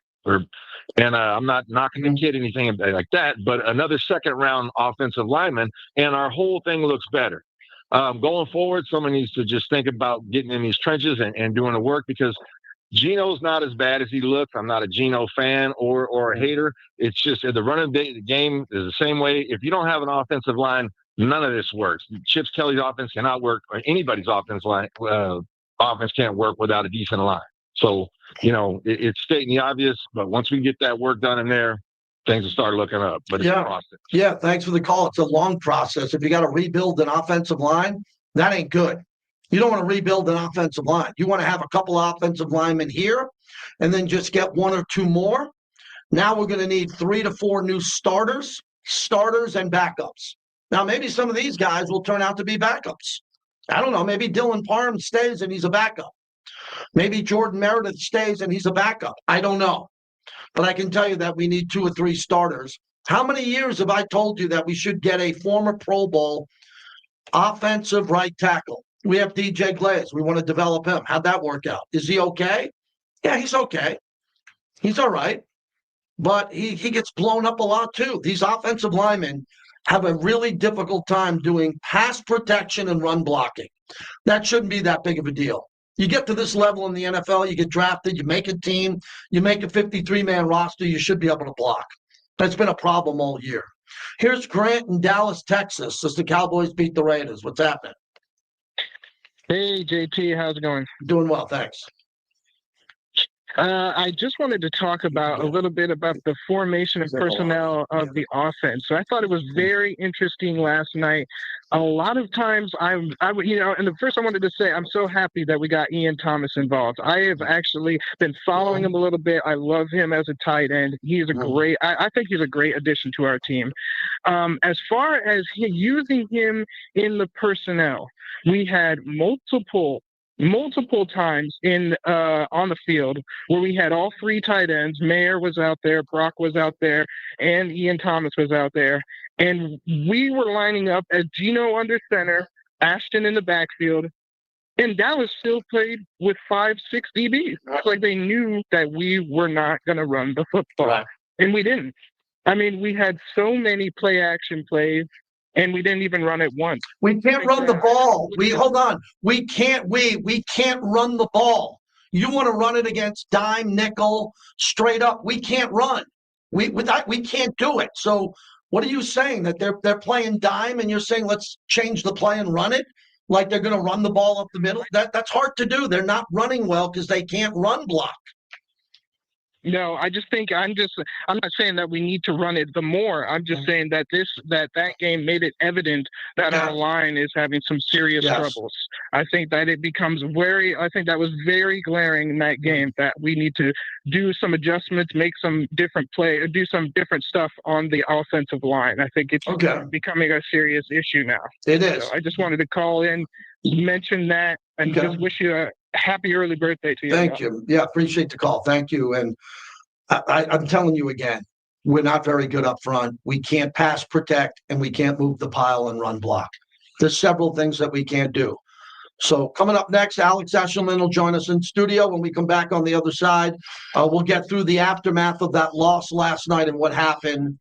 Speaker 9: and I'm not knocking the kid, anything like that, but another 2nd-round offensive lineman, and our whole thing looks better. Going forward, someone needs to just think about getting in these trenches and doing the work, because Geno's not as bad as he looks. I'm not a Geno fan or a hater. It's just the running the game is the same way. If you don't have an offensive line, none of this works. Chip Kelly's offense cannot work, or anybody's offense can't work without a decent line. So, it's stating the obvious, but once we get that work done in there, things will start looking up. But it's a process.
Speaker 2: Yeah, thanks for the call. It's a long process. If you got to rebuild an offensive line, that ain't good. You don't want to rebuild an offensive line. You want to have a couple offensive linemen here and then just get one or two more. Now we're going to need 3 to 4 new starters and backups. Now, maybe some of these guys will turn out to be backups. I don't know. Maybe Dylan Parham stays and he's a backup. Maybe Jordan Meredith stays and he's a backup. I don't know. But I can tell you that we need 2 or 3 starters. How many years have I told you that we should get a former Pro Bowl offensive right tackle? We have DJ Glaze. We want to develop him. How'd that work out? Is he okay? Yeah, he's okay. He's all right. But he gets blown up a lot too. These offensive linemen have a really difficult time doing pass protection and run blocking. That shouldn't be that big of a deal. You get to this level in the NFL, you get drafted, you make a team, you make a 53-man roster, you should be able to block. That's been a problem all year. Here's Grant in Dallas, Texas, as the Cowboys beat the Raiders. What's happening?
Speaker 11: Hey, JT, how's it going?
Speaker 2: Doing well, thanks.
Speaker 11: I just wanted to talk about a little bit about the formation and personnel of the offense. So I thought it was very interesting last night. A lot of times and the first I wanted to say, I'm so happy that we got Ian Thomas involved. I have actually been following him a little bit. I love him as a tight end. He's I think he's a great addition to our team. As far as using him in the personnel, we had multiple times on the field where we had all 3 tight ends. Mayer was out there, Brock was out there, and Ian Thomas was out there. And we were lining up as Gino under center, Ashton in the backfield, and Dallas still played with 5-6 DBs. It's like they knew that we were not going to run the football. Right. And we didn't. I mean, we had so many play action plays, and we didn't even run it once.
Speaker 2: We can't run the ball. Hold on. We can't run the ball. You want to run it against dime, nickel, straight up. We can't run. We can't do it. So what are you saying? That they're playing dime and you're saying let's change the play and run it? Like they're going to run the ball up the middle? That's hard to do. They're not running well because they can't run block.
Speaker 11: No, I just think I'm not saying that we need to run it the more. I'm just saying that that game made it evident that our line is having some serious troubles. I think that that was very glaring in that game, that we need to do some adjustments, make some different play, do some different stuff on the offensive line. I think it's becoming a serious issue now.
Speaker 2: It is.
Speaker 11: So I just wanted to call in, mention that, and just wish you a happy early birthday to you.
Speaker 2: Thank you. Yeah, appreciate the call. Thank you. And I'm telling you again, we're not very good up front. We can't pass protect, and we can't move the pile and run block. There's several things that we can't do. So coming up next, Alex Eshelman will join us in studio. When we come back on the other side, we'll get through the aftermath of that loss last night and what happened.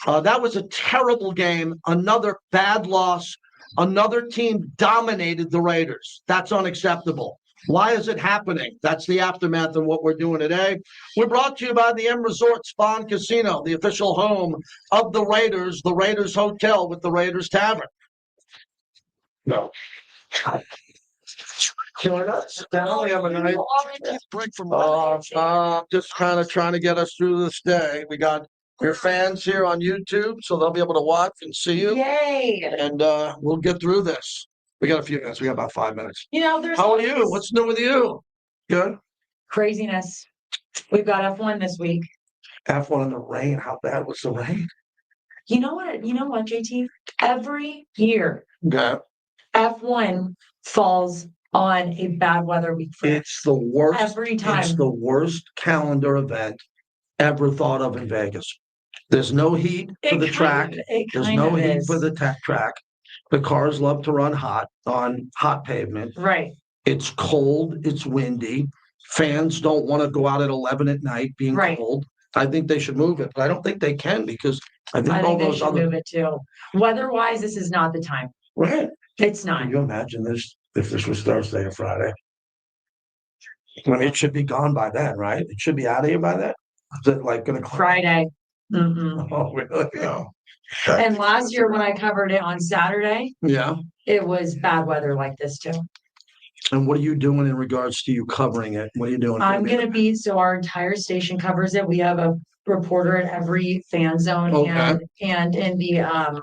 Speaker 2: That was a terrible game. Another bad loss. Another team dominated the Raiders. That's unacceptable. Why is it happening? That's the aftermath of what we're doing today. We're brought to you by the M Resort Spa and Casino, the official home of the Raiders Hotel with the Raiders Tavern. No. Join us. We have a nice break from just kind of trying to get us through this day. We got your fans here on YouTube, so they'll be able to watch and see you.
Speaker 12: Yay!
Speaker 2: And we'll get through this. We got a few minutes. We got about 5 minutes.
Speaker 12: There's
Speaker 2: How are you? What's new with you? Good.
Speaker 12: Craziness. We've got F1 this week.
Speaker 2: F1 in the rain. How bad was the rain?
Speaker 12: You know what, JT? Every year, F1 falls on a bad weather week.
Speaker 2: It's the worst.
Speaker 12: Every time.
Speaker 2: It's the worst calendar event ever thought of in Vegas. There's no heat for the track. There's no heat for the track. The cars love to run hot on hot pavement.
Speaker 12: Right.
Speaker 2: It's cold. It's windy. Fans don't want to go out at 11 at night being cold. I think they should move it, but I don't think they can because I think all those other.
Speaker 12: Move it too. Weather-wise, this is not the time.
Speaker 2: Right.
Speaker 12: It's not.
Speaker 2: Can you imagine this if this was Thursday or Friday? I mean, it should be gone by then, right? It should be out of here by then. Is it like going to
Speaker 12: Friday? Mm-hmm.
Speaker 2: Oh, really? Yeah.
Speaker 12: And last year when I covered it on Saturday, it was bad weather like this too.
Speaker 2: And what are you doing in regards to you covering it? What are you doing?
Speaker 12: I'm going to be, so our entire station covers it. We have a reporter at every fan zone and in the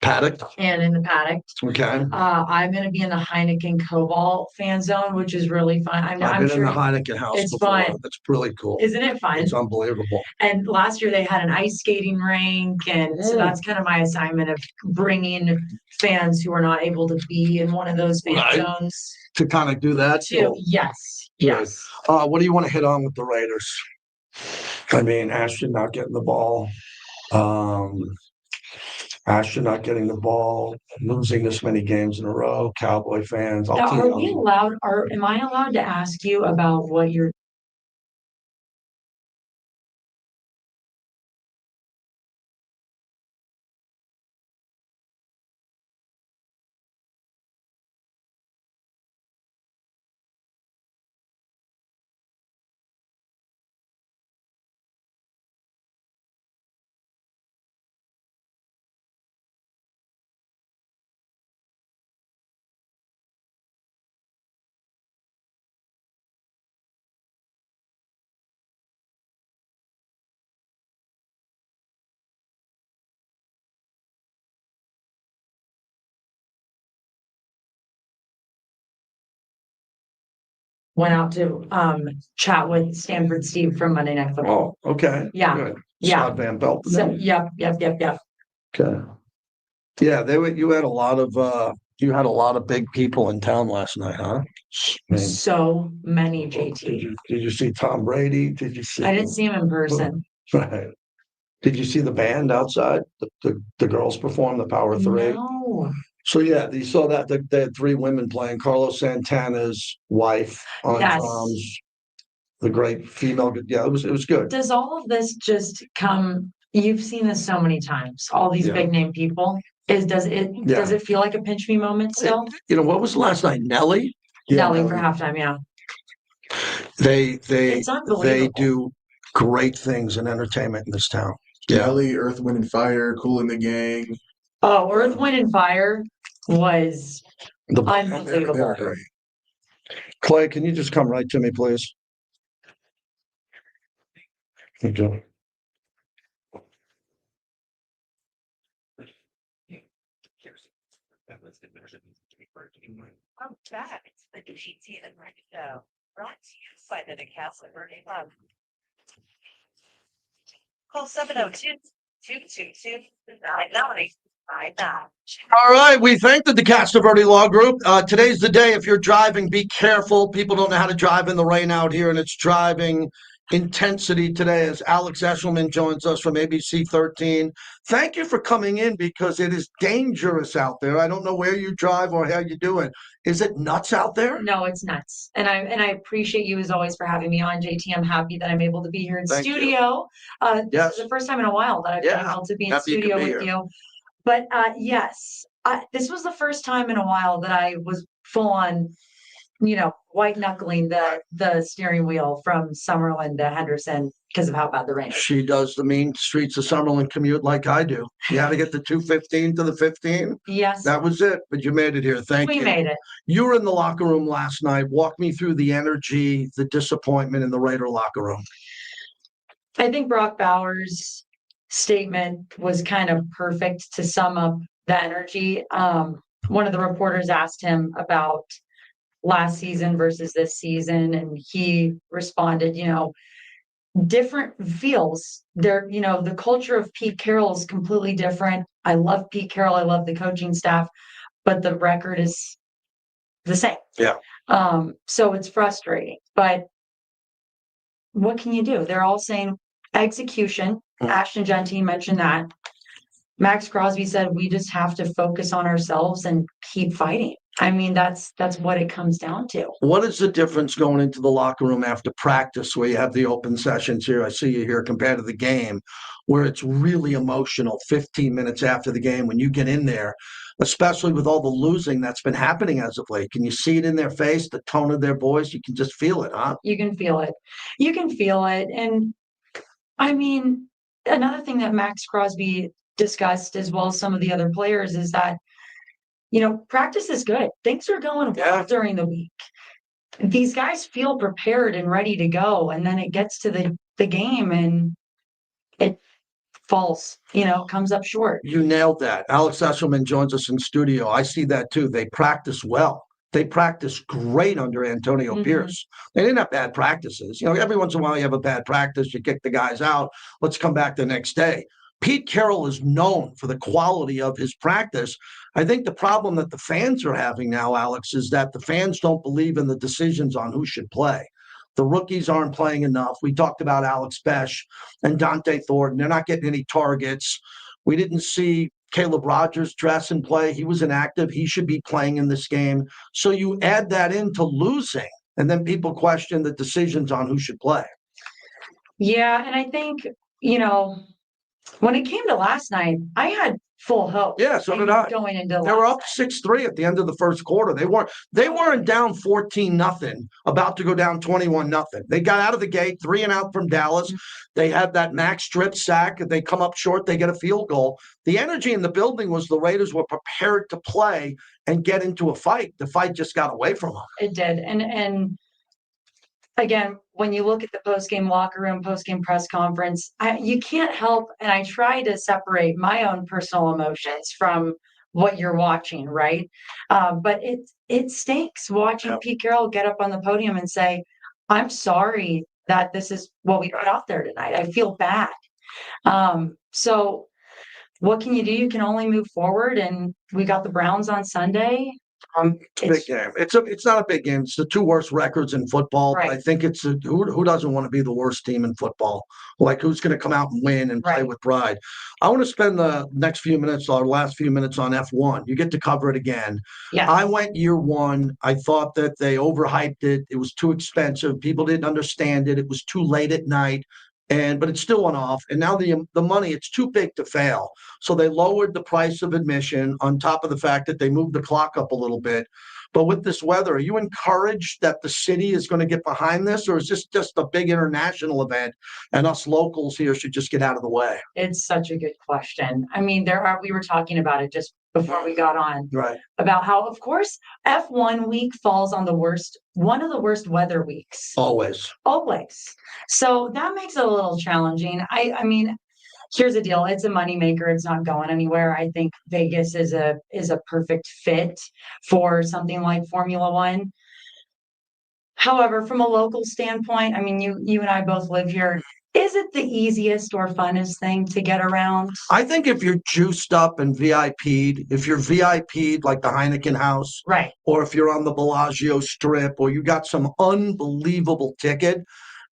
Speaker 2: Paddock.
Speaker 12: and in the paddock.
Speaker 2: Okay.
Speaker 12: I'm going to be in the Heineken Cobalt fan zone, which is really fun.
Speaker 2: I've
Speaker 12: I'm
Speaker 2: been
Speaker 12: sure
Speaker 2: in the Heineken house
Speaker 12: it's
Speaker 2: before.
Speaker 12: fun.
Speaker 2: It's really cool.
Speaker 12: Isn't it fun?
Speaker 2: It's unbelievable.
Speaker 12: And last year they had an ice skating rink, and so that's kind of my assignment of bringing fans who are not able to be in one of those fan zones
Speaker 2: to kind of do that.
Speaker 12: Yes.
Speaker 2: What do you want to hit on with the Raiders? I mean, Ashton not getting the ball. Ashton not getting the ball, losing this many games in a row. Cowboy fans.
Speaker 12: Now, are we allowed? Am I allowed to ask you about what you're? Went out to chat with Stanford Steve from Monday Night Football.
Speaker 2: Oh, okay.
Speaker 12: Yeah.
Speaker 2: Good.
Speaker 12: Yeah.
Speaker 2: Scott Van Pelt.
Speaker 12: So, yep.
Speaker 2: Okay. Yeah, you had a lot of big people in town last night, huh?
Speaker 12: So many, JT.
Speaker 2: Did you see Tom Brady? Did you see?
Speaker 12: I didn't see him in person.
Speaker 2: Right. Did you see the band outside? The girls perform the Power Three.
Speaker 12: No.
Speaker 2: So yeah, you saw that they had three women playing. Carlos Santana's wife on drums, the great female. Yeah, it was good.
Speaker 12: Does all of this just come? You've seen this so many times. All these big name people. Does it feel like a pinch me moment still?
Speaker 2: What was last night? Nelly.
Speaker 12: Nelly for halftime. Yeah.
Speaker 2: They do great things in entertainment in this town.
Speaker 10: Nelly, Earth, Wind, and Fire, Kool and the Gang.
Speaker 12: Oh, Earth, Wind, and Fire was unbelievable.
Speaker 2: Clay, can you just come right to me, please? Thank you.
Speaker 3: I'm back. It's the GT and Ready Show. Brought to you by the Castle Verde Club. Call 702-222-9959.
Speaker 2: All right, we thank the DeCastro Verde Law Group. Today's the day. If you're driving, be careful. People don't know how to drive in the rain out here, and it's driving intensity today as Alex Eshelman joins us from ABC 13. Thank you for coming in because it is dangerous out there. I don't know where you drive or how you do it. Is it nuts out there?
Speaker 12: No, it's nuts. And I appreciate you as always for having me on, JT. I'm happy that I'm able to be here in studio. This is the first time in a while that I've been able to be in studio with you. But yes, this was the first time in a while that I was full on, white knuckling the steering wheel from Summerlin to Henderson because of how bad the rain is.
Speaker 2: She does the mean streets of Summerlin commute like I do. You had to get the 215 to the 15.
Speaker 12: Yes.
Speaker 2: That was it. But you made it here. Thank you.
Speaker 12: We made it.
Speaker 2: You were in the locker room last night. Walk me through the energy, the disappointment in the Raider locker room.
Speaker 12: I think Brock Bowers' statement was kind of perfect to sum up the energy. One of the reporters asked him about last season versus this season, and he responded, different feels. The culture of Pete Carroll is completely different. I love Pete Carroll. I love the coaching staff, but the record is the same.
Speaker 2: Yeah.
Speaker 12: So it's frustrating, but what can you do? They're all saying execution. Ashton Genty mentioned that. Max Crosby said, we just have to focus on ourselves and keep fighting. I mean, that's what it comes down to.
Speaker 2: What is the difference going into the locker room after practice where you have the open sessions here? I see you here compared to the game where it's really emotional 15 minutes after the game when you get in there, especially with all the losing that's been happening as of late. Can you see it in their face, the tone of their voice? You can just feel it, huh?
Speaker 12: You can feel it. You can feel it. And I mean, another thing that Max Crosby discussed as well as some of the other players is that, practice is good. Things are going well during the week. These guys feel prepared and ready to go. And then it gets to the game and falls, comes up short.
Speaker 2: You nailed that. Alex Esselman joins us in studio. I see that too. They practice well. They practice great under Antonio Pierce. They didn't have bad practices. Every once in a while you have a bad practice, you kick the guys out. Let's come back the next day. Pete Carroll is known for the quality of his practice. I think the problem that the fans are having now, Alex, is that the fans don't believe in the decisions on who should play. The rookies aren't playing enough. We talked about Alex Besh and Dante Thornton. They're not getting any targets. We didn't see Caleb Rogers dress and play. He was inactive. He should be playing in this game. So you add that into losing, and then people question the decisions on who should play.
Speaker 12: Yeah, and I think, when it came to last night, I had full hope.
Speaker 2: Yeah, so did I.
Speaker 12: Going into
Speaker 2: They were up 6-3 at the end of the first quarter. They weren't down 14-0, about to go down 21-0. They got out of the gate, 3 and out from Dallas. They had that max strip sack. They come up short, they get a field goal. The energy in the building was the Raiders were prepared to play and get into a fight. The fight just got away from them.
Speaker 12: It did. And again, when you look at the post-game locker room, post-game press conference, you can't help, and I try to separate my own personal emotions from what you're watching, right? But it stinks watching Pete Carroll get up on the podium and say, I'm sorry that this is what we put out there tonight. I feel bad. So what can you do? You can only move forward, and we got the Browns on Sunday.
Speaker 2: It's a big game. It's not a big game. It's the 2 worst records in football.
Speaker 12: Right.
Speaker 2: But I think it's who doesn't want to be the worst team in football? Like, who's going to come out and win and play with pride? I want to spend the next few minutes, our last few minutes, on F1. You get to cover it again.
Speaker 12: Yes.
Speaker 2: I went year 1. I thought that they overhyped it. It was too expensive. People didn't understand it. It was too late at night. But it still went off. And now the money, it's too big to fail. So they lowered the price of admission on top of the fact that they moved the clock up a little bit. But with this weather, are you encouraged that the city is going to get behind this? Or is this just a big international event and us locals here should just get out of the way?
Speaker 12: It's such a good question. I mean, we were talking about it just before we got on.
Speaker 2: Right.
Speaker 12: About how, of course, F1 week falls on one of the worst weather weeks.
Speaker 2: Always.
Speaker 12: So that makes it a little challenging. I mean, here's the deal. It's a moneymaker. It's not going anywhere. I think Vegas is a perfect fit for something like Formula One. However, from a local standpoint, I mean, you and I both live here. Is it the easiest or funnest thing to get around?
Speaker 2: I think if you're juiced up and VIP'd, if you're VIP'd like the Heineken House,
Speaker 12: right,
Speaker 2: or if you're on the Bellagio Strip, or you got some unbelievable ticket,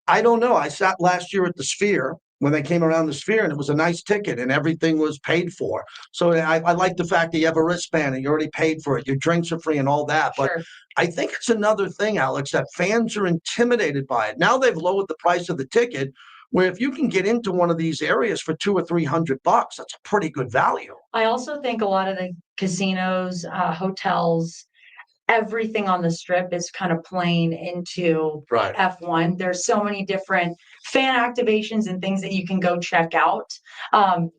Speaker 2: I don't know. I sat last year at the Sphere when they came around the Sphere, and it was a nice ticket, and everything was paid for. So I like the fact that you have a wristband and you already paid for it. Your drinks are free and all that. But
Speaker 12: sure.
Speaker 2: I think it's another thing, Alex, that fans are intimidated by it. Now they've lowered the price of the ticket, where if you can get into one of these areas for $200 or $300, that's a pretty good value.
Speaker 12: I also think a lot of the casinos, hotels, everything on the strip is kind of playing into F1. There's so many different fan activations and things that you can go check out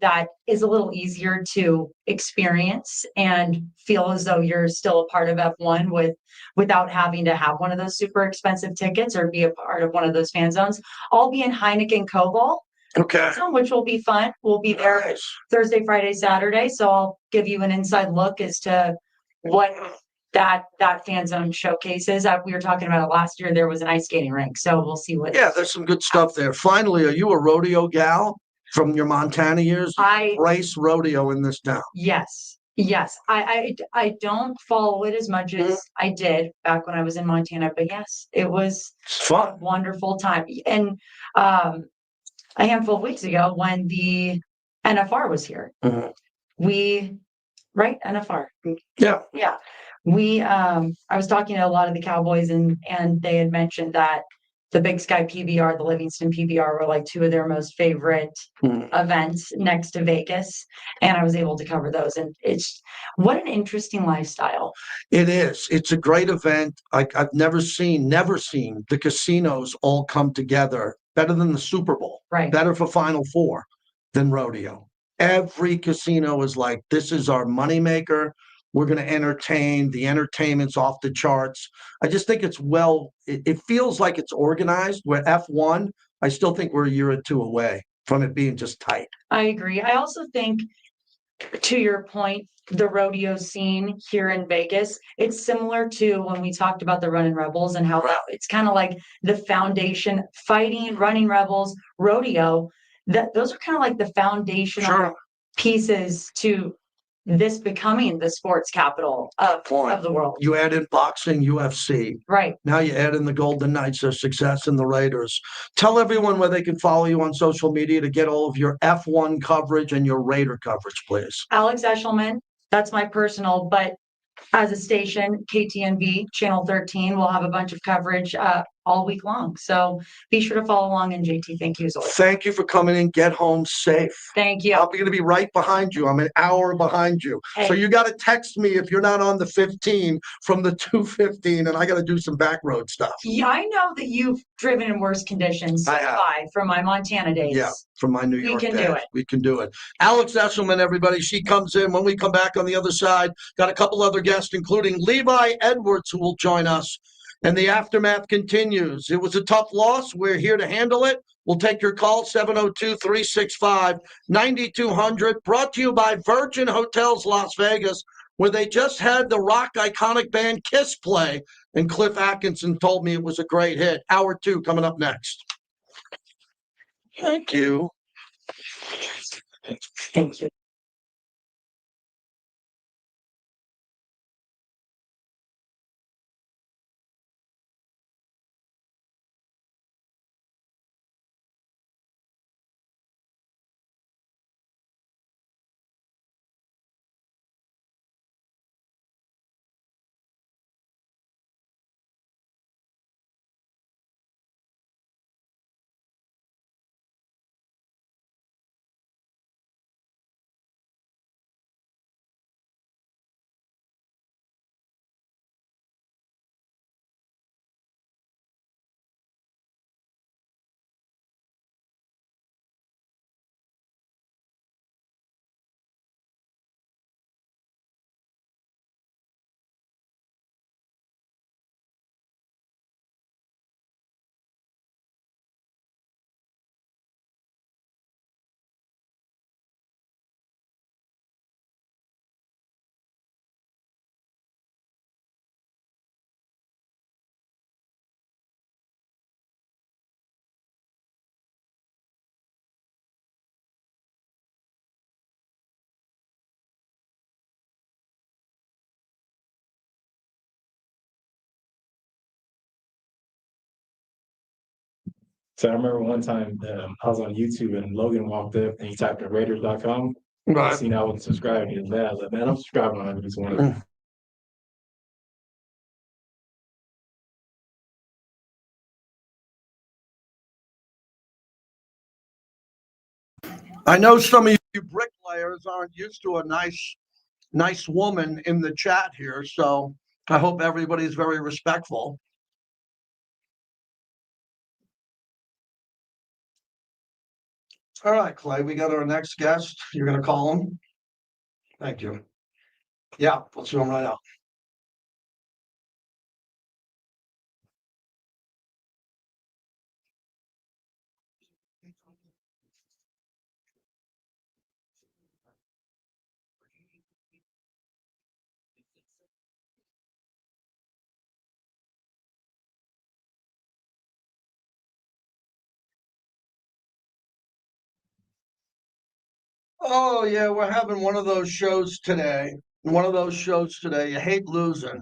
Speaker 12: that is a little easier to experience and feel as though you're still a part of F1 without having to have one of those super expensive tickets or be a part of one of those fan zones. I'll be in Heineken Koval.
Speaker 2: Okay.
Speaker 12: Which will be fun. We'll be there Thursday, Friday, Saturday. So I'll give you an inside look as to what that fan zone showcases. We were talking about it last year. There was an ice skating rink, so we'll see what.
Speaker 2: Yeah, there's some good stuff there. Finally, are you a rodeo gal from your Montana years?
Speaker 12: I
Speaker 2: race rodeo in this town.
Speaker 12: Yes. I don't follow it as much as I did back when I was in Montana, but yes, it was
Speaker 2: fun,
Speaker 12: a wonderful time. And a handful of weeks ago, when the NFR was here, NFR. Yeah. I was talking to a lot of the Cowboys and they had mentioned that the Big Sky PBR, the Livingston PBR were like 2 of their most favorite events next to Vegas. And I was able to cover those. And it's what an interesting lifestyle.
Speaker 2: It is. It's a great event. I've never seen the casinos all come together better than the Super Bowl.
Speaker 12: Right.
Speaker 2: Better for Final Four than rodeo. Every casino is like, this is our moneymaker. We're going to entertain. The entertainment's off the charts. I just think it's it feels like it's organized. Where F1, I still think we're a year or 2 away. from it being just tight.
Speaker 12: I agree. I also think, to your point, the rodeo scene here in Vegas, it's similar to when we talked about the Running Rebels and how that it's kind of like the foundation, fighting, Running Rebels, rodeo. That those are kind of like the foundational pieces to this becoming the sports capital of the world.
Speaker 2: You add in boxing, UFC.
Speaker 12: Right.
Speaker 2: Now you add in the Golden Knights, their success, and the Raiders. Tell everyone where they can follow you on social media to get all of your F1 coverage and your Raider coverage, please.
Speaker 12: Alex Eshelman, that's my personal, but as a station, KTNV, Channel 13, will have a bunch of coverage all week long. So be sure to follow along. And JT, thank you as always.
Speaker 2: Thank you for coming in. Get home safe.
Speaker 12: Thank you.
Speaker 2: I'm going to be right behind you. I'm an hour behind you.
Speaker 12: Hey.
Speaker 2: So you got to text me if you're not on the 15 from the 215, and I got to do some back road stuff.
Speaker 12: Yeah, I know that you've driven in worse conditions from my Montana days.
Speaker 2: Yeah, from my New York
Speaker 12: We can
Speaker 2: days.
Speaker 12: do it.
Speaker 2: We can do it. Alex Eshelman, everybody. She comes in. When we come back on the other side, got a couple other guests, including Levi Edwards, who will join us. And the aftermath continues. It was a tough loss. We're here to handle it. We'll take your call, 702-365-9200. Brought to you by Virgin Hotels Las Vegas, where they just had the rock iconic band Kiss play. And Cliff Atkinson told me it was a great hit. Hour 2 coming up next. Thank you.
Speaker 12: Thank you.
Speaker 13: So I remember one time I was on YouTube and Logan walked up and he typed in Raiders.com.
Speaker 2: Right.
Speaker 13: I seen I wasn't subscribed. He was mad. I was like, man, I'm subscribing on this one.
Speaker 2: I know some of you bricklayers aren't used to a nice woman in the chat here, so I hope everybody's very respectful. All right, Clay, we got our next guest. You're going to call him? Thank you. Yeah, let's do him right now. Oh, yeah, we're having one of those shows today. You hate losing.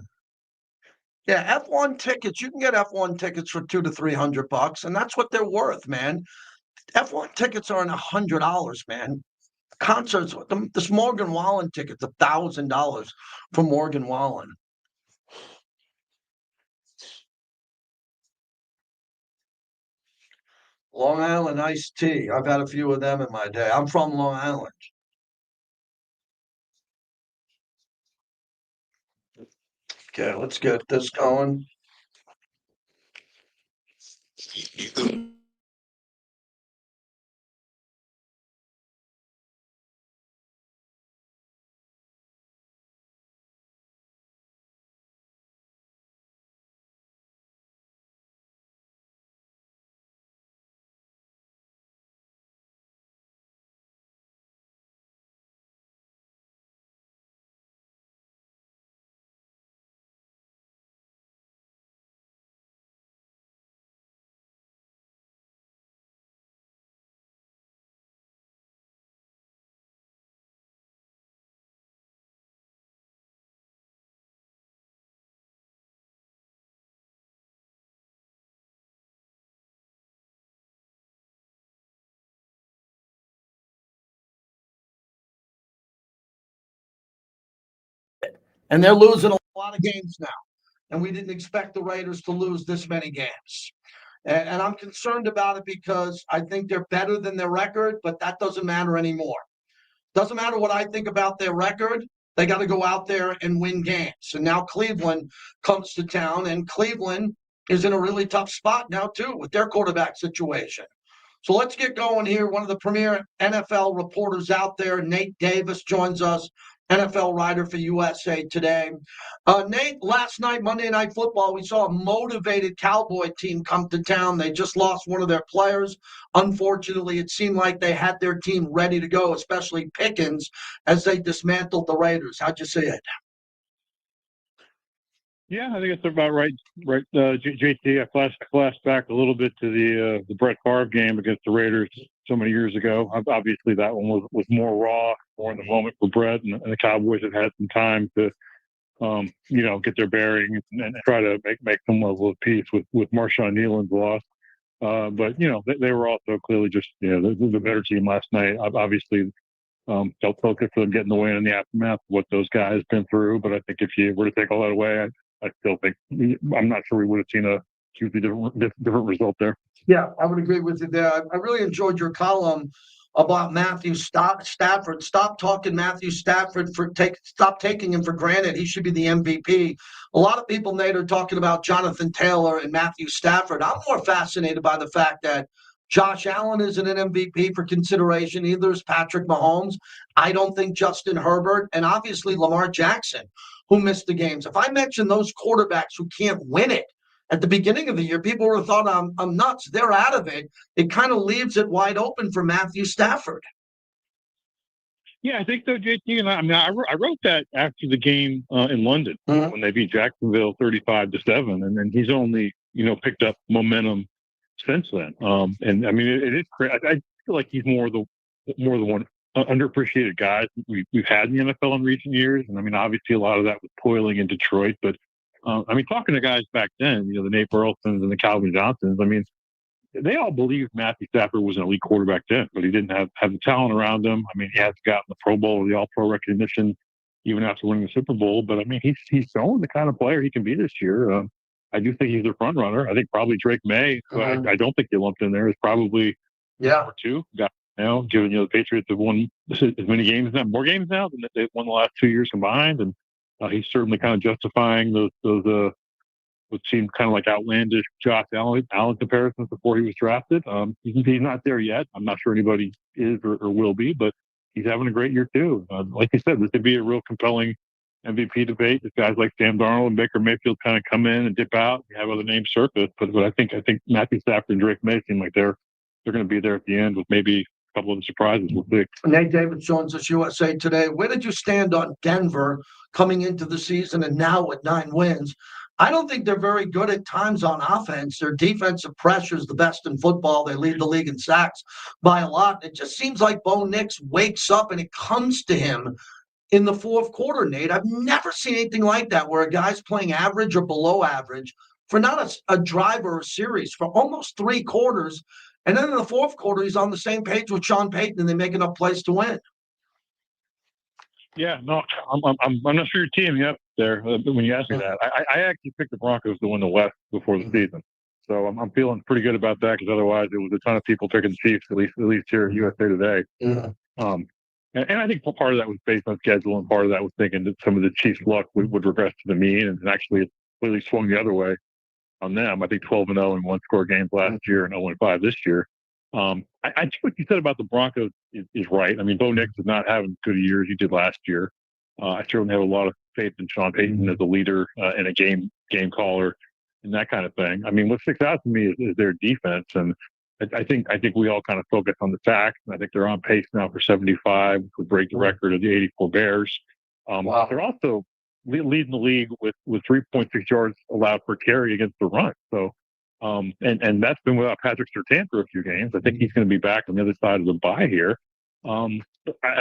Speaker 2: Yeah, F1 tickets. You can get F1 tickets for $200 to $300, and that's what they're worth, man. F1 tickets aren't $100, man. Concerts. This Morgan Wallen ticket's $1,000 for Morgan Wallen. Long Island iced tea. I've had a few of them in my day. I'm from Long Island. Okay, let's get this going. and they're losing a lot of games now. And we didn't expect the Raiders to lose this many games. And I'm concerned about it because I think they're better than their record, but that doesn't matter anymore. Doesn't matter what I think about their record. They got to go out there and win games. And now Cleveland comes to town, and Cleveland is in a really tough spot now, too, with their quarterback situation. So let's get going here. One of the premier NFL reporters out there, Nate Davis, joins us, NFL writer for USA Today. Nate, last night, Monday Night Football, we saw a motivated Cowboy team come to town. They just lost one of their players. Unfortunately, it seemed like they had their team ready to go, especially Pickens, as they dismantled the Raiders. How'd you see it?
Speaker 14: Yeah, I think it's about right. Right, JT. I flashed back a little bit to the Brett Favre game against the Raiders so many years ago. Obviously, that one was more raw, more in the moment for Brett, and the Cowboys have had some time to, get their bearings and try to make some level of peace with Marshawn Nealon's loss. But they were also clearly just the better team last night. Obviously, felt good for them getting the win in the aftermath of what those guys been through. But I think if you were to take all that away, I still think I'm not sure we would have seen a hugely different result there.
Speaker 2: Yeah, I would agree with you there. I really enjoyed your column about Matthew Stafford. Stop talking Matthew Stafford stop taking him for granted. He should be the MVP. A lot of people, Nate, are talking about Jonathan Taylor and Matthew Stafford. I'm more fascinated by the fact that Josh Allen isn't an MVP for consideration. Either is Patrick Mahomes. I don't think Justin Herbert, and obviously Lamar Jackson, who missed the games. If I mention those quarterbacks who can't win it at the beginning of the year, people would have thought I'm nuts. They're out of it. It kind of leaves it wide open for Matthew Stafford.
Speaker 14: Yeah, I think so, JT. And I wrote that after the game in London when they beat Jacksonville 35-7, and then he's only picked up momentum since then. And I mean, it is great. I feel like he's more the one underappreciated guys we've had in the NFL in recent years. And I mean, obviously, a lot of that was toiling in Detroit, but I mean, talking to guys back then, the Nate Burlesons and the Calvin Johnsons, I mean, they all believed Matthew Stafford was an elite quarterback then, but he didn't have the talent around him. I mean, he hasn't gotten the Pro Bowl or the All-Pro recognition even after winning the Super Bowl. But I mean, he's shown the kind of player he can be this year. I do think he's a front runner. I think probably Drake May, who I don't think you lumped in there, is probably number two. Given the Patriots have won as many games now, more games now than they've won the last 2 years combined, and he's certainly kind of justifying those what seemed kind of like outlandish Josh Allen comparisons before he was drafted. He's not there yet. I'm not sure anybody is or will be, but he's having a great year too. Like you said, this could be a real compelling MVP debate. If guys like Sam Darnold and Baker Mayfield kind of come in and dip out, you have other names surface. But I think Matthew Stafford and Drake May seem like they're going to be there at the end with maybe a couple of surprises. We'll see.
Speaker 2: Nate Davis joins us USA Today. Where did you stand on Denver coming into the season and now with 9 wins? I don't think they're very good at times on offense. Their defensive pressure is the best in football. They lead the league in sacks by a lot. It just seems like Bo Nix wakes up and it comes to him in the fourth quarter, Nate. I've never seen anything like that where a guy's playing average or below average for not a drive or a series for almost 3 quarters. And then in the fourth quarter, he's on the same page with Sean Payton and they make enough plays to win.
Speaker 14: Yeah, no, I'm not sure you're teaming up there when you asked me that. I actually picked the Broncos to win the West before the season, so I'm feeling pretty good about that because otherwise it was a ton of people picking the Chiefs at least here at USA Today. And I think part of that was based on schedule, and part of that was thinking that some of the Chiefs' luck would regress to the mean, and actually it clearly swung the other way on them. I think 12-0 in one-score games last year and 0-5 this year. I think what you said about the Broncos is right. I mean, Bo Nix is not having as good a year as he did last year. I certainly have a lot of faith in Sean Payton as a leader and a game caller and that kind of thing. I mean, what sticks out to me is their defense, and I think we all kind of focus on the sacks. I think they're on pace now for 75, which would break the record of the 84 Bears.
Speaker 2: Wow.
Speaker 14: They're also leading the league with 3.6 yards allowed per carry against the run. So. And that's been without Patrick Surtain for a few games. I think he's going to be back on the other side of the bye here. I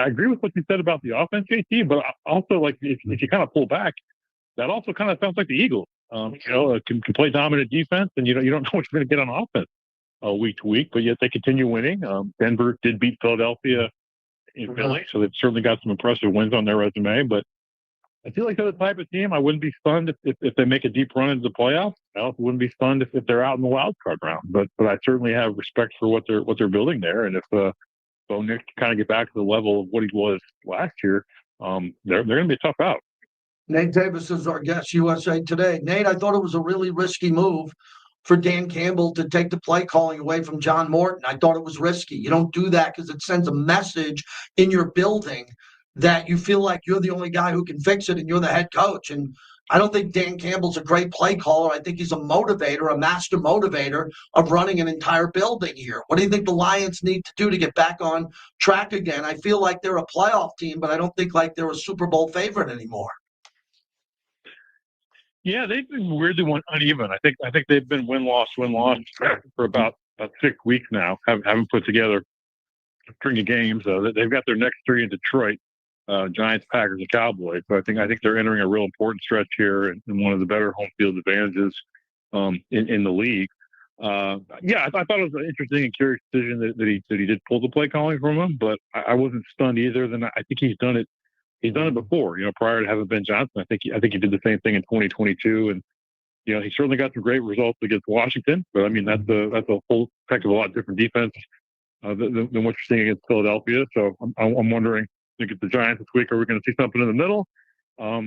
Speaker 14: agree with what you said about the offense, JT, but also like if you kind of pull back, that also kind of sounds like the Eagles. Can play dominant defense, and you don't know what you're going to get on offense week to week, but yet they continue winning. Denver did beat Philadelphia in Philly, so they've certainly got some impressive wins on their resume. But I feel like they're the type of team I wouldn't be stunned if they make a deep run into the playoffs. I also wouldn't be stunned if they're out in the wild card round. But I certainly have respect for what they're building there. And if Bo Nick can kind of get back to the level of what he was last year, they're going to be a tough out.
Speaker 2: Nate Davis is our guest, USA Today. Nate, I thought it was a really risky move for Dan Campbell to take the play calling away from John Morton. I thought it was risky. You don't do that because it sends a message in your building that you feel like you're the only guy who can fix it and you're the head coach. And I don't think Dan Campbell's a great play caller. I think he's a motivator, a master motivator of running an entire building here. What do you think the Lions need to do to get back on track again? I feel like they're a playoff team, but I don't think like they're a Super Bowl favorite anymore.
Speaker 14: Yeah, they've been weirdly uneven. I think they've been win-loss for about 6 weeks now. Haven't put together a string of games. They've got their next three in Detroit, Giants, Packers, and Cowboys. So I think they're entering a real important stretch here and one of the better home field advantages in the league. I thought it was an interesting and curious decision that he did pull the play calling from him, but I wasn't stunned either. Then I think he's done it. He's done it before, prior to having Ben Johnson. I think he did the same thing in 2022, and he certainly got some great results against Washington. But I mean, that's a whole heck of a lot different defense than what you're seeing against Philadelphia. So I'm wondering, against the Giants this week, are we going to see something in the middle? I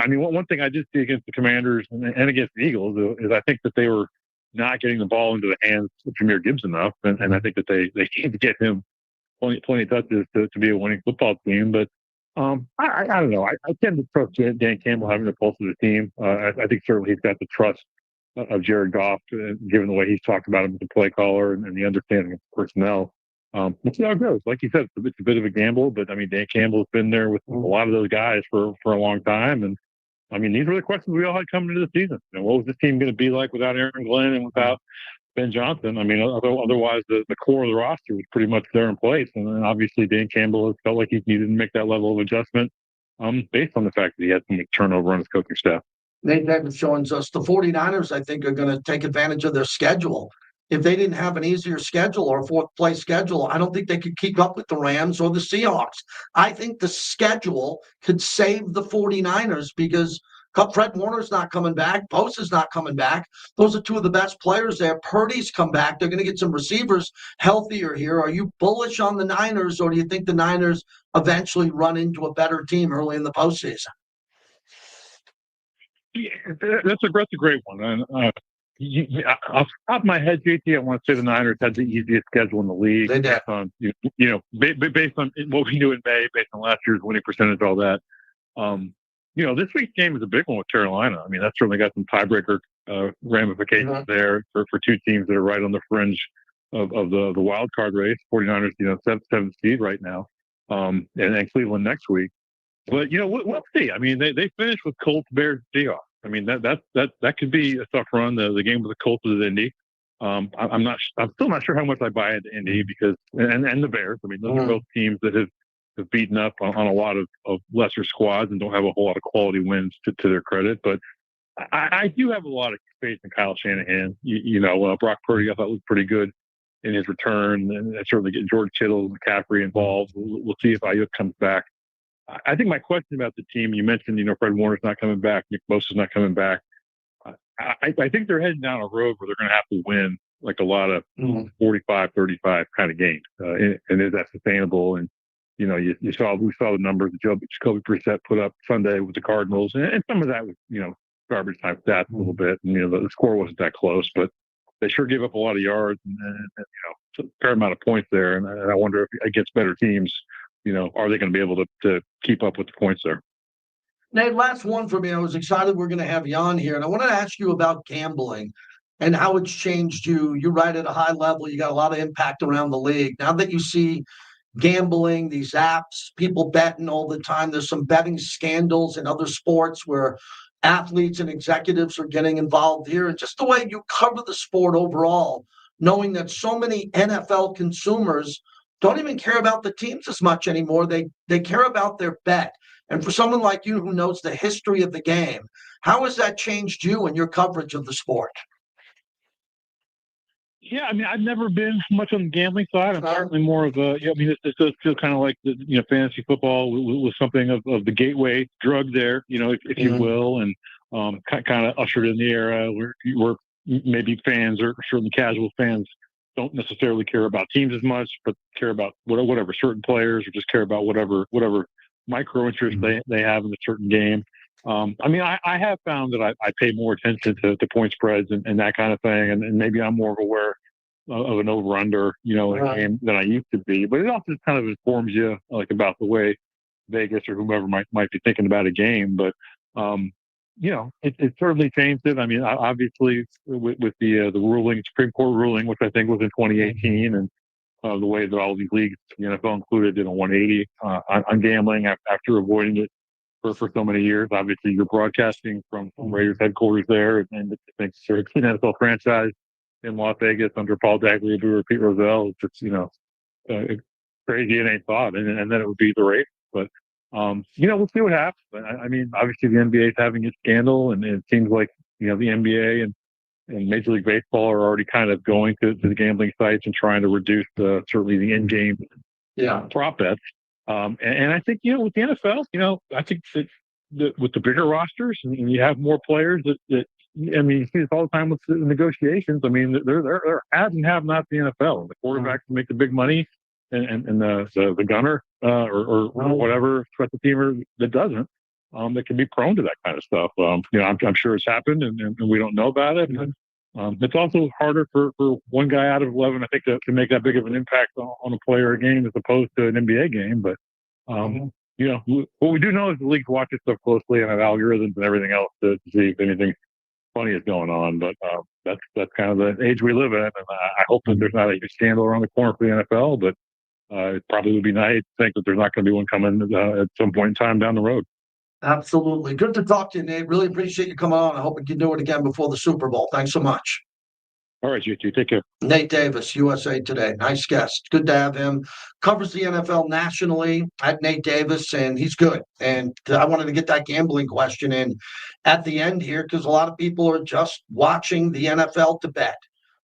Speaker 14: mean, one thing I did see against the Commanders and against the Eagles is I think that they were not getting the ball into the hands of Jahmyr Gibbs enough, and I think that they need to get him plenty of touches to be a winning football team, but. I don't know. I tend to trust Dan Campbell having the pulse of the team. I think certainly he's got the trust of Jared Goff, given the way he's talked about him as a play caller and the understanding of personnel. We'll see how it goes. Like you said, it's a bit of a gamble, but I mean, Dan Campbell's been there with a lot of those guys for a long time. And I mean, these were the questions we all had coming into the season. What was this team going to be like without Aaron Glenn and without Ben Johnson? I mean, otherwise the core of the roster was pretty much there in place. And then obviously Dan Campbell has felt like he needed to make that level of adjustment based on the fact that he had so much turnover on his coaching staff.
Speaker 2: Nate Davis joins us. The 49ers, I think, are going to take advantage of their schedule. If they didn't have an easier schedule or a fourth place schedule, I don't think they could keep up with the Rams or the Seahawks. I think the schedule could save the 49ers because Fred Warner's not coming back. Bosa's not coming back. Those are two of the best players there. Purdy's come back. They're going to get some receivers healthier here. Are you bullish on the Niners, or do you think the Niners eventually run into a better team early in the postseason?
Speaker 14: Yeah, that's a great one. And off the top of my head, JT, I want to say the Niners had the easiest schedule in the league.
Speaker 2: They did.
Speaker 14: Based on based on what we knew in May, based on last year's winning percentage, all that. This week's game is a big one with Carolina. I mean, that's certainly got some tiebreaker ramifications there for two teams that are right on the fringe of the wild card race. 49ers, seventh seed right now, and Cleveland next week. But we'll see. I mean, they finished with Colts, Bears, Seahawks. I mean, that could be a tough run. The game with the Colts is Indy. I'm still not sure how much I buy into Indy because and the Bears. I mean, those are both teams that have beaten up on a lot of lesser squads and don't have a whole lot of quality wins to their credit. But I do have a lot of faith in Kyle Shanahan. Brock Purdy I thought looked pretty good in his return, and certainly getting George Kittle and McCaffrey involved. We'll see if Ayuk comes back. I think my question about the team, you mentioned, Fred Warner's not coming back, Nick Bosa's not coming back. I think they're heading down a road where they're going to have to win like a lot of 45-35 kind of games. And is that sustainable? And we saw the numbers that Jacoby Brissett put up Sunday with the Cardinals, and some of that was garbage time stats a little bit. And the score wasn't that close, but they sure gave up a lot of yards and a fair amount of points there. And I wonder if against better teams, are they going to be able to keep up with the points there?
Speaker 2: Nate, last one for me. I was excited we're going to have you on here, and I wanted to ask you about gambling and how it's changed you. You write at a high level. You got a lot of impact around the league. Now that you see gambling, these apps, people betting all the time. There's some betting scandals in other sports where athletes and executives are getting involved here. And just the way you cover the sport overall, knowing that so many NFL consumers don't even care about the teams as much anymore. They care about their bet. And for someone like you who knows the history of the game, how has that changed you and your coverage of the sport?
Speaker 14: Yeah, I mean, I've never been much on the gambling side. I'm certainly more of a. Yeah, I mean, it does feel kind of like fantasy football was something of the gateway drug there, if you will, and kind of ushered in the era where maybe fans or certainly casual fans don't necessarily care about teams as much, but care about whatever certain players, or just care about whatever micro interest they have in a certain game. I mean, I have found that I pay more attention to point spreads and that kind of thing, and maybe I'm more aware of an over under, in a game than I used to be. But it also kind of informs you like about the way Vegas or whomever might be thinking about a game. But it certainly changed it. I mean, obviously with the ruling, Supreme Court ruling, which I think was in 2018, and the way that all these leagues, the NFL included, did a 180 on gambling after avoiding it for so many years. Obviously, you're broadcasting from Raiders headquarters there, and I think the NFL franchise in Las Vegas under Paul Dagliabue or Pete Rozelle. It's just crazy and ain't thought, and then it would be the Raiders. But we'll see what happens. I mean, obviously the NBA is having its scandal, and it seems like the NBA and Major League Baseball are already kind of going to the gambling sites and trying to reduce certainly the in-game prop bets. And I think, with the NFL, I think that with the bigger rosters and you have more players that I mean, you see this all the time with the negotiations. I mean, there has and have not the NFL. The quarterbacks make the big money, and the gunner or whatever special teamer that doesn't, that can be prone to that kind of stuff. I'm sure it's happened, and we don't know about it. It's also harder for one guy out of 11, I think, to make that big of an impact on a player game as opposed to an NBA game. But what we do know is the leagues watch this stuff closely and have algorithms and everything else to see if anything funny is going on. But that's kind of the age we live in, and I hope that there's not a huge scandal around the corner for the NFL. But it probably would be nice to think that there's not going to be one coming at some point in time down the road.
Speaker 2: Absolutely. Good to talk to you, Nate. Really appreciate you coming on. I hope we can do it again before the Super Bowl. Thanks so much.
Speaker 14: All right, you too. Take care.
Speaker 2: Nate Davis, USA Today. Nice guest. Good to have him. Covers the NFL nationally at Nate Davis, and he's good. And I wanted to get that gambling question in at the end here because a lot of people are just watching the NFL to bet.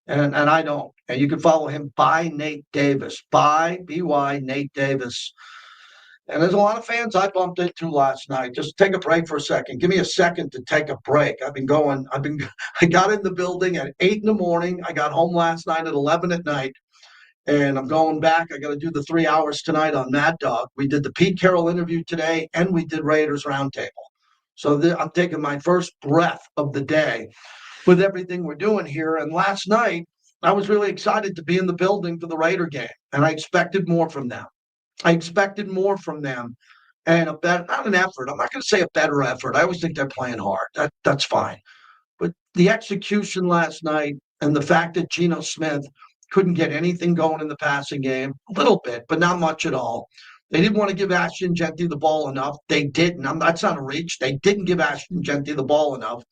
Speaker 2: And I don't. And you can follow him by Nate Davis. By BY Nate Davis. And there's a lot of fans I bumped into last night. Just take a break for a second. Give me a second to take a break. I got in the building at 8 in the morning. I got home last night at 11 at night. And I'm going back. I got to do the 3 hours tonight on Mad Dog. We did the Pete Carroll interview today, and we did Raiders Roundtable. So I'm taking my first breath of the day with everything we're doing here. And last night, I was really excited to be in the building for the Raider game, and I expected more from them. and not an effort. I'm not going to say a better effort. I always think they're playing hard. That's fine. But the execution last night and the fact that Geno Smith couldn't get anything going in the passing game, a little bit, but not much at all. They didn't want to give Ashton Genty the ball enough. They didn't. That's not a reach. They didn't give Ashton Genty the ball enough.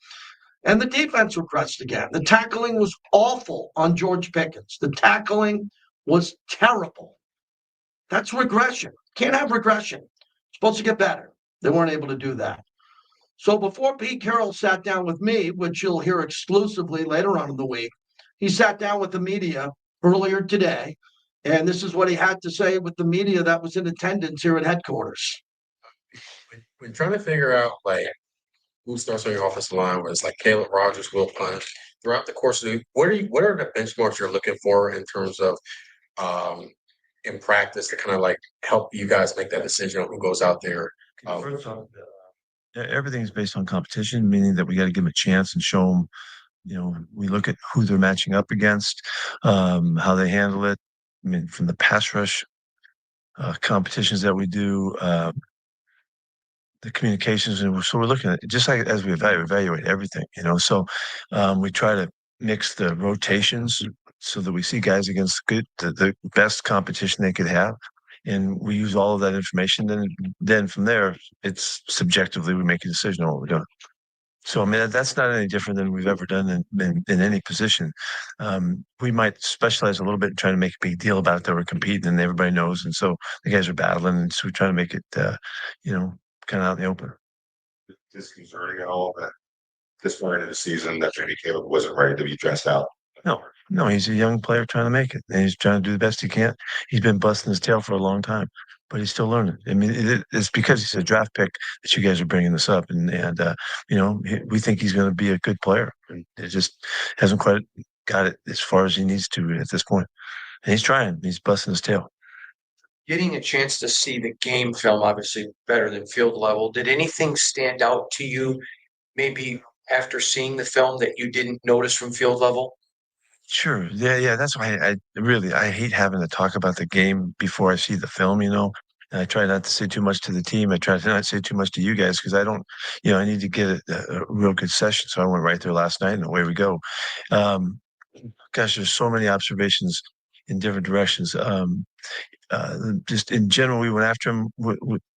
Speaker 2: And the defense regressed again. The tackling was awful on George Pickens. The tackling was terrible. That's regression. Can't have regression. Supposed to get better. They weren't able to do that. So before Pete Carroll sat down with me, which you'll hear exclusively later on in the week, he sat down with the media earlier today, and this is what he had to say with the media that was in attendance here at headquarters.
Speaker 15: We're trying to figure out who starts on your offensive line, whether it's like Caleb Rogers, Will Punt. Throughout the course of what are the benchmarks you're looking for in terms of in practice to kind of help you guys make that decision on who goes out there?
Speaker 16: Everything's based on competition, meaning that we got to give them a chance and show them, we look at who they're matching up against, how they handle it. I mean, from the pass rush competitions that we do, the communications, and so we're looking at it just like as we evaluate everything, So we try to mix the rotations so that we see guys against the best competition they could have, and we use all of that information. Then from there, it's subjectively we make a decision on what we're doing. So I mean that's not any different than we've ever done in any position. We might specialize a little bit in trying to make a big deal about it that we're competing and everybody knows, and so the guys are battling, and so we try to make it kind of out in the open.
Speaker 1: Disconcerting at all that this point in the season that Jamie Caleb wasn't ready to be dressed out?
Speaker 16: No, No, he's a young player trying to make it, and he's trying to do the best he can. He's been busting his tail for a long time, but he's still learning. I mean, it's because he's a draft pick that you guys are bringing this up, and we think he's going to be a good player. And it just hasn't quite got it as far as he needs to at this point. And he's trying. He's busting his tail.
Speaker 17: Getting a chance to see the game film, obviously better than field level. Did anything stand out to you, maybe after seeing the film that you didn't notice from field level?
Speaker 16: Sure. Yeah. That's why I hate having to talk about the game before I see the film, And I try not to say too much to the team. I try to not say too much to you guys because I don't, I need to get a real good session. So I went right there last night and away we go. Um, Gosh, there's so many observations in different directions. Just in general, we went after him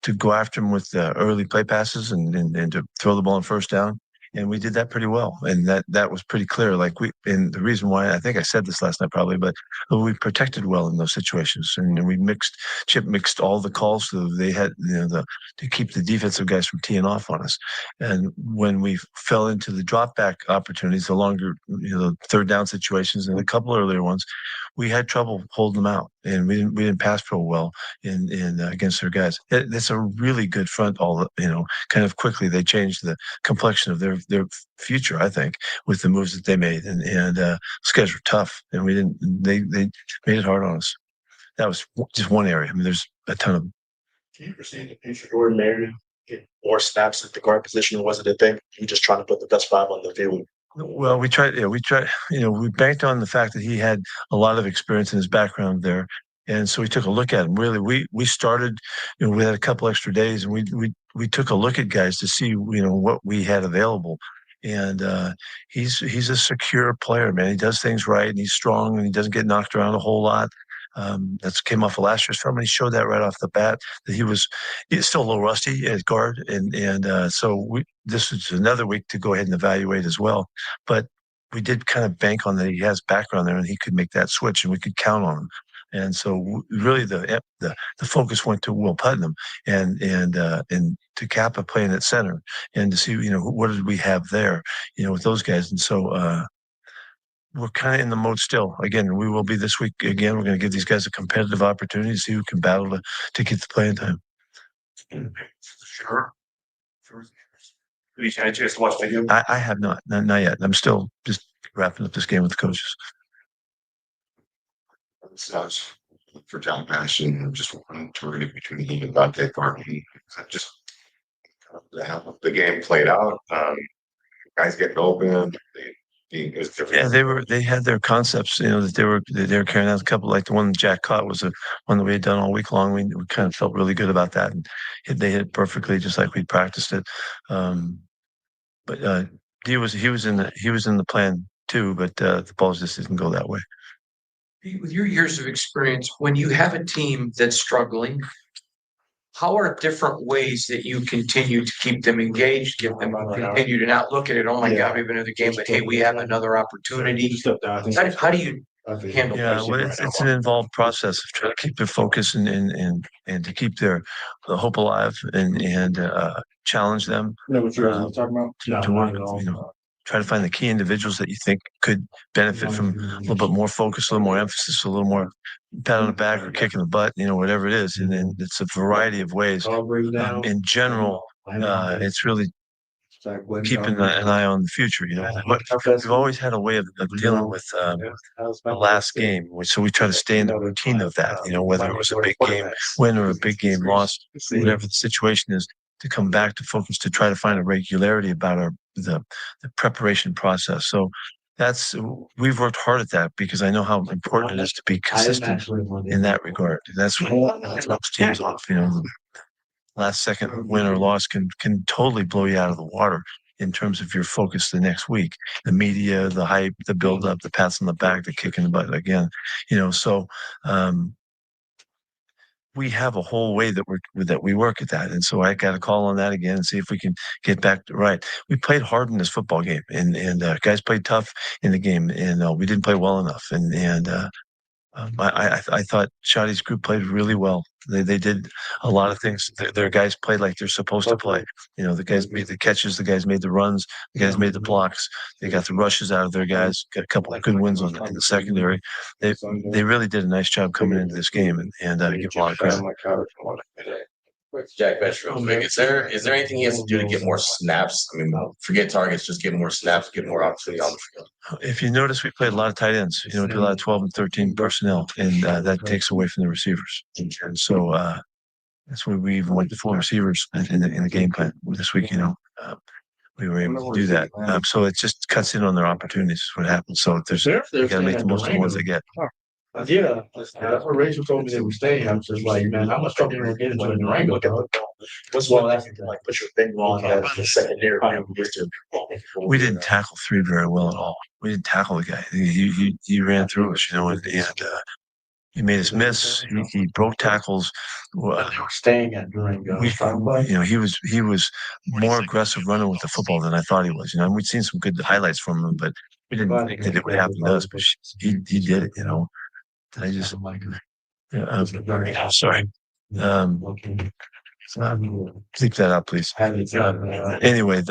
Speaker 16: to go after him with early play passes and to throw the ball on first down. And we did that pretty well. And that was pretty clear. And the reason why, I think I said this last night probably, but we protected well in those situations. And Chip mixed all the calls so they had, to keep the defensive guys from teeing off on us. And when we fell into the drop back opportunities, the longer, third down situations and a couple earlier ones, we had trouble holding them out, and we didn't pass pro well in against their guys. That's a really good front. Kind of quickly they changed the complexion of their future, I think, with the moves that they made, and those guys were tough, and we didn't. They made it hard on us. That was just one area. I mean, there's a ton of them.
Speaker 10: Do you perceive the future Jordan Marion get more snaps at the guard position? Or was it a thing? You just trying to put the best five on the field?
Speaker 16: Well, we tried, we banked on the fact that he had a lot of experience in his background there. And so we took a look at him. Really, we started, we had a couple extra days and we took a look at guys to see, what we had available. And he's a secure player, man. He does things right and he's strong and he doesn't get knocked around a whole lot. That's came off of last year's film, and he showed that right off the bat that he's still a little rusty at guard, so this is another week to go ahead and evaluate as well. But we did kind of bank on that he has background there, and he could make that switch, and we could count on him. And so really the focus went to Will Putnam and to Kappa playing at center and to see what did we have there with those guys, and so. We're kind of in the mode still. Again, we will be this week again. We're going to give these guys a competitive opportunity to see who can battle to get the playing time.
Speaker 10: Sure. Have you had a chance to watch video?
Speaker 16: I have not yet. I'm still just wrapping up this game with the coaches.
Speaker 1: Sounds for John Passion, just one turning between he and Dante Carton. Just how the game played out. Guys getting open.
Speaker 16: Yeah, they had their concepts, that they were carrying out. A couple, like the one Jack caught was one that we had done all week long. We kind of felt really good about that, and they hit it perfectly, just like we practiced it. But he was in the plan too, but the balls just didn't go that way.
Speaker 17: With your years of experience, when you have a team that's struggling, how are different ways that you continue to keep them engaged, get them continue to not look at it, oh my God, we have another game, but hey, we have another opportunity. How do you handle
Speaker 16: Yeah, well, it's an involved process of trying to keep their focus and to keep the hope alive and challenge them.
Speaker 10: You know what you're talking about?
Speaker 16: To work, try to find the key individuals that you think could benefit from a little bit more focus, a little more emphasis, a little more pat on the back or kick in the butt, whatever it is. And then it's a variety of ways. In general, it's really keeping an eye on the future. But we've always had a way of dealing with the last game, so we try to stay in the routine of that. Whether it was a big game win or a big game loss, whatever the situation is, to come back to focus to try to find a regularity about the preparation process. So we've worked hard at that because I know how important it is to be consistent in that regard. That's what helps teams off. Last second win or loss can totally blow you out of the water in terms of your focus the next week. The media, the hype, the build up, the pats on the back, the kick in the butt again. So we have a whole way that we work at that. And so I got to call on that again and see if we can get back to right. We played hard in this football game and guys played tough in the game and we didn't play well enough. And I thought Shotty's group played really well. They did a lot of things. Their guys played like they're supposed to play. The guys made the catches, the guys made the runs, the guys made the blocks. They got the rushes out of their guys. Got a couple of good wins in the secondary. They really did a nice job coming into this game, and I give a lot of credit.
Speaker 18: Jack Betcher, real quick. Is there anything he has to do to get more snaps? I mean, forget targets, just get more snaps, get more opportunity on the field.
Speaker 16: If you notice, we played a lot of tight ends. We played a lot of 12 and 13 personnel, and that takes away from the receivers. And so that's why we even went to 4 receivers in the game plan this week. We were able to do that. So it just cuts in on their opportunities. Is what happens. So you got to make the most of the ones they get.
Speaker 10: Yeah, that's what Rachel told me they were staying. I'm just like, man, how much trouble we're getting into Durango? What's well, that's like put your finger on that the secondary.
Speaker 16: We didn't tackle 3 very well at all. We didn't tackle the guy. He ran through us, and he made us miss. He broke tackles.
Speaker 10: They were staying at Durango.
Speaker 16: He was more aggressive running with the football than I thought he was. We'd seen some good highlights from him, but we didn't think that it would happen to us. But he did it. I just, sorry. Bleep that out, please. Anyway,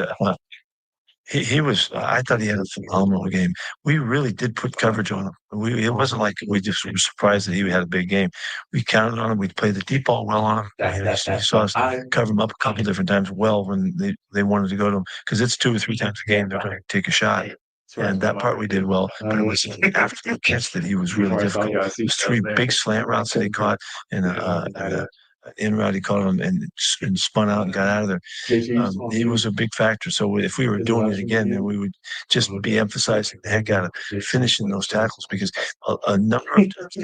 Speaker 16: he was. I thought he had a phenomenal game. We really did put coverage on him. It wasn't like we just were surprised that he had a big game. We counted on him. We played the deep ball well on him. You saw us cover him up a couple different times well when they wanted to go to him, because it's 2 or 3 times a game they're going to take a shot. And that part we did well, but it was after the catch that he was really difficult. It was 3 big slant routes that he caught, and in route he caught him and spun out and got out of there. He was a big factor. So if we were doing it again, then we would just be emphasizing the heck out of finishing those tackles, because a number of times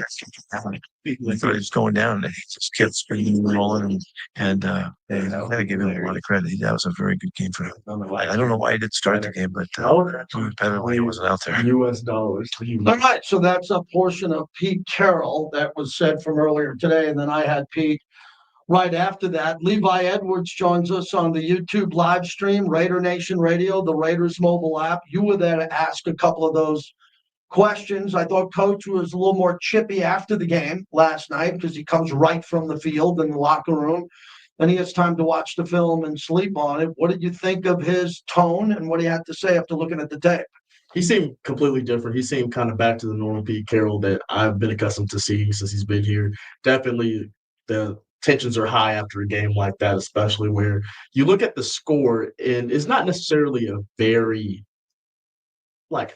Speaker 16: it's going down and he just kept spinning and rolling, and I got to give him a lot of credit. That was a very good game for him. I don't know why he didn't start the game, but he was better when he wasn't out there.
Speaker 2: US dollars. All right, so that's a portion of Pete Carroll that was said from earlier today, and then I had Pete right after that. Levi Edwards joins us on the YouTube live stream, Raider Nation Radio, the Raiders mobile app. You were there to ask a couple of those questions. I thought Coach was a little more chippy after the game last night because he comes right from the field in the locker room, and he has time to watch the film and sleep on it. What did you think of his tone, and what he had to say after looking at the tape?
Speaker 10: He seemed completely different. He seemed kind of back to the normal Pete Carroll that I've been accustomed to seeing since he's been here. Definitely the tensions are high after a game like that, especially where you look at the score and it's not necessarily a very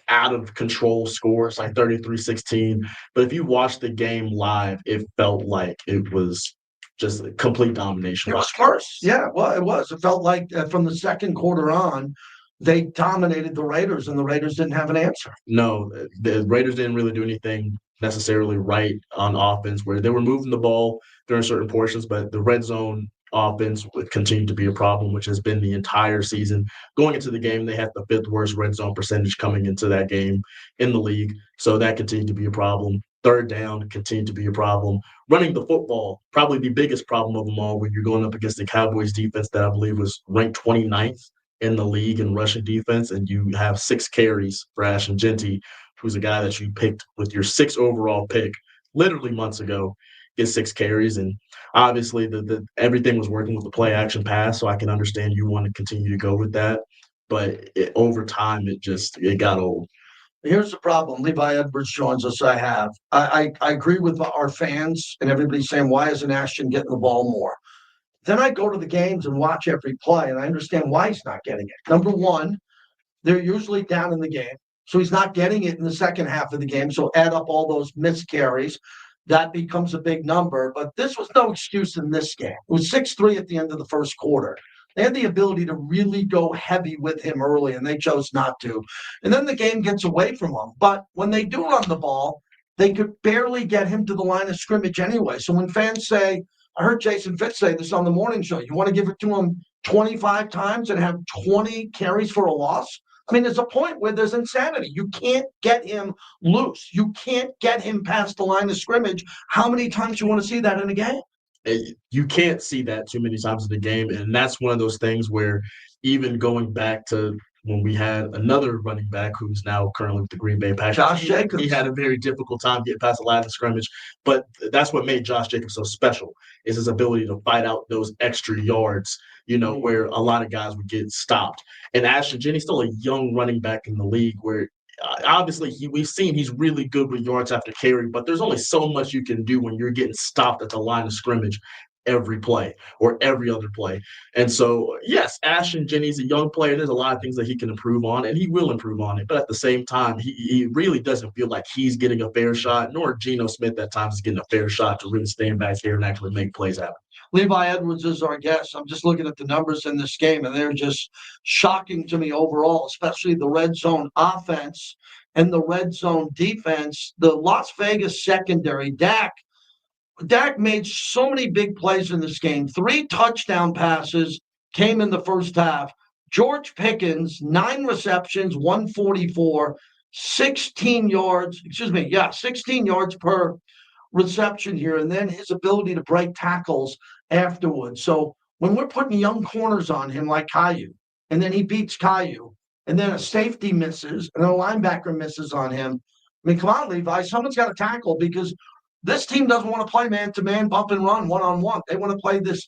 Speaker 10: out of control score. It's like 33-16. But if you watch the game live, it felt like it was just a complete domination.
Speaker 2: It was worse. Yeah, well, it was. It felt like from the second quarter on, they dominated the Raiders, and the Raiders didn't have an answer.
Speaker 10: No, the Raiders didn't really do anything necessarily right on offense, where they were moving the ball during certain portions, but the red zone offense would continue to be a problem, which has been the entire season. Going into the game, they had the 5th worst red zone percentage coming into that game in the league, so that continued to be a problem. Third down continued to be a problem. Running the football, probably the biggest problem of them all, when you're going up against the Cowboys defense that I believe was ranked 29th in the league in rushing defense, and you have 6 carries for Ashton Genty, who's a guy that you picked with your 6th overall pick literally months ago, get 6 carries. And obviously everything was working with the play action pass, so I can understand you want to continue to go with that. But over time, it got old.
Speaker 2: Here's the problem. Levi Edwards joins us. I agree with our fans and everybody saying, why isn't Ashton getting the ball more? Then I go to the games and watch every play, and I understand why he's not getting it. Number one, they're usually down in the game, so he's not getting it in the second half of the game. So add up all those missed carries. That becomes a big number. But this was no excuse in this game. It was 6-3 at the end of the first quarter. They had the ability to really go heavy with him early, and they chose not to. And then the game gets away from them. But when they do run the ball, they could barely get him to the line of scrimmage anyway. So when fans say, I heard Jason Fitz say this on the morning show, you want to give it to him 25 times and have 20 carries for a loss? I mean, there's a point where there's insanity. You can't get him loose. You can't get him past the line of scrimmage. How many times do you want to see that in a game?
Speaker 10: You can't see that too many times in the game. And that's one of those things where even going back to when we had another running back who's now currently with the Green Bay Packers.
Speaker 2: Josh Jacobs.
Speaker 10: He had a very difficult time getting past the line of scrimmage, but that's what made Josh Jacobs so special is his ability to fight out those extra yards, where a lot of guys would get stopped. And Ashton Jennings still a young running back in the league where obviously we've seen he's really good with yards after carry, but there's only so much you can do when you're getting stopped at the line of scrimmage every play or every other play. And so, yes, Ashton Jennings, a young player, there's a lot of things that he can improve on, and he will improve on it. But at the same time, he really doesn't feel like he's getting a fair shot, nor Geno Smith at times is getting a fair shot to really stand back here and actually make plays happen.
Speaker 2: Levi Edwards is our guest. I'm just looking at the numbers in this game, and they're just shocking to me overall, especially the red zone offense and the red zone defense. The Las Vegas secondary, Dak made so many big plays in this game. 3 touchdown passes came in the first half. George Pickens, 9 receptions, 144, 16 yards. 16 yards per reception here, and then his ability to break tackles afterwards. So when we're putting young corners on him like Caillou, and then he beats Caillou, and then a safety misses, and then a linebacker misses on him. I mean, come on, Levi, someone's got to tackle because this team doesn't want to play man-to-man, bump and run, one-on-one. They want to play this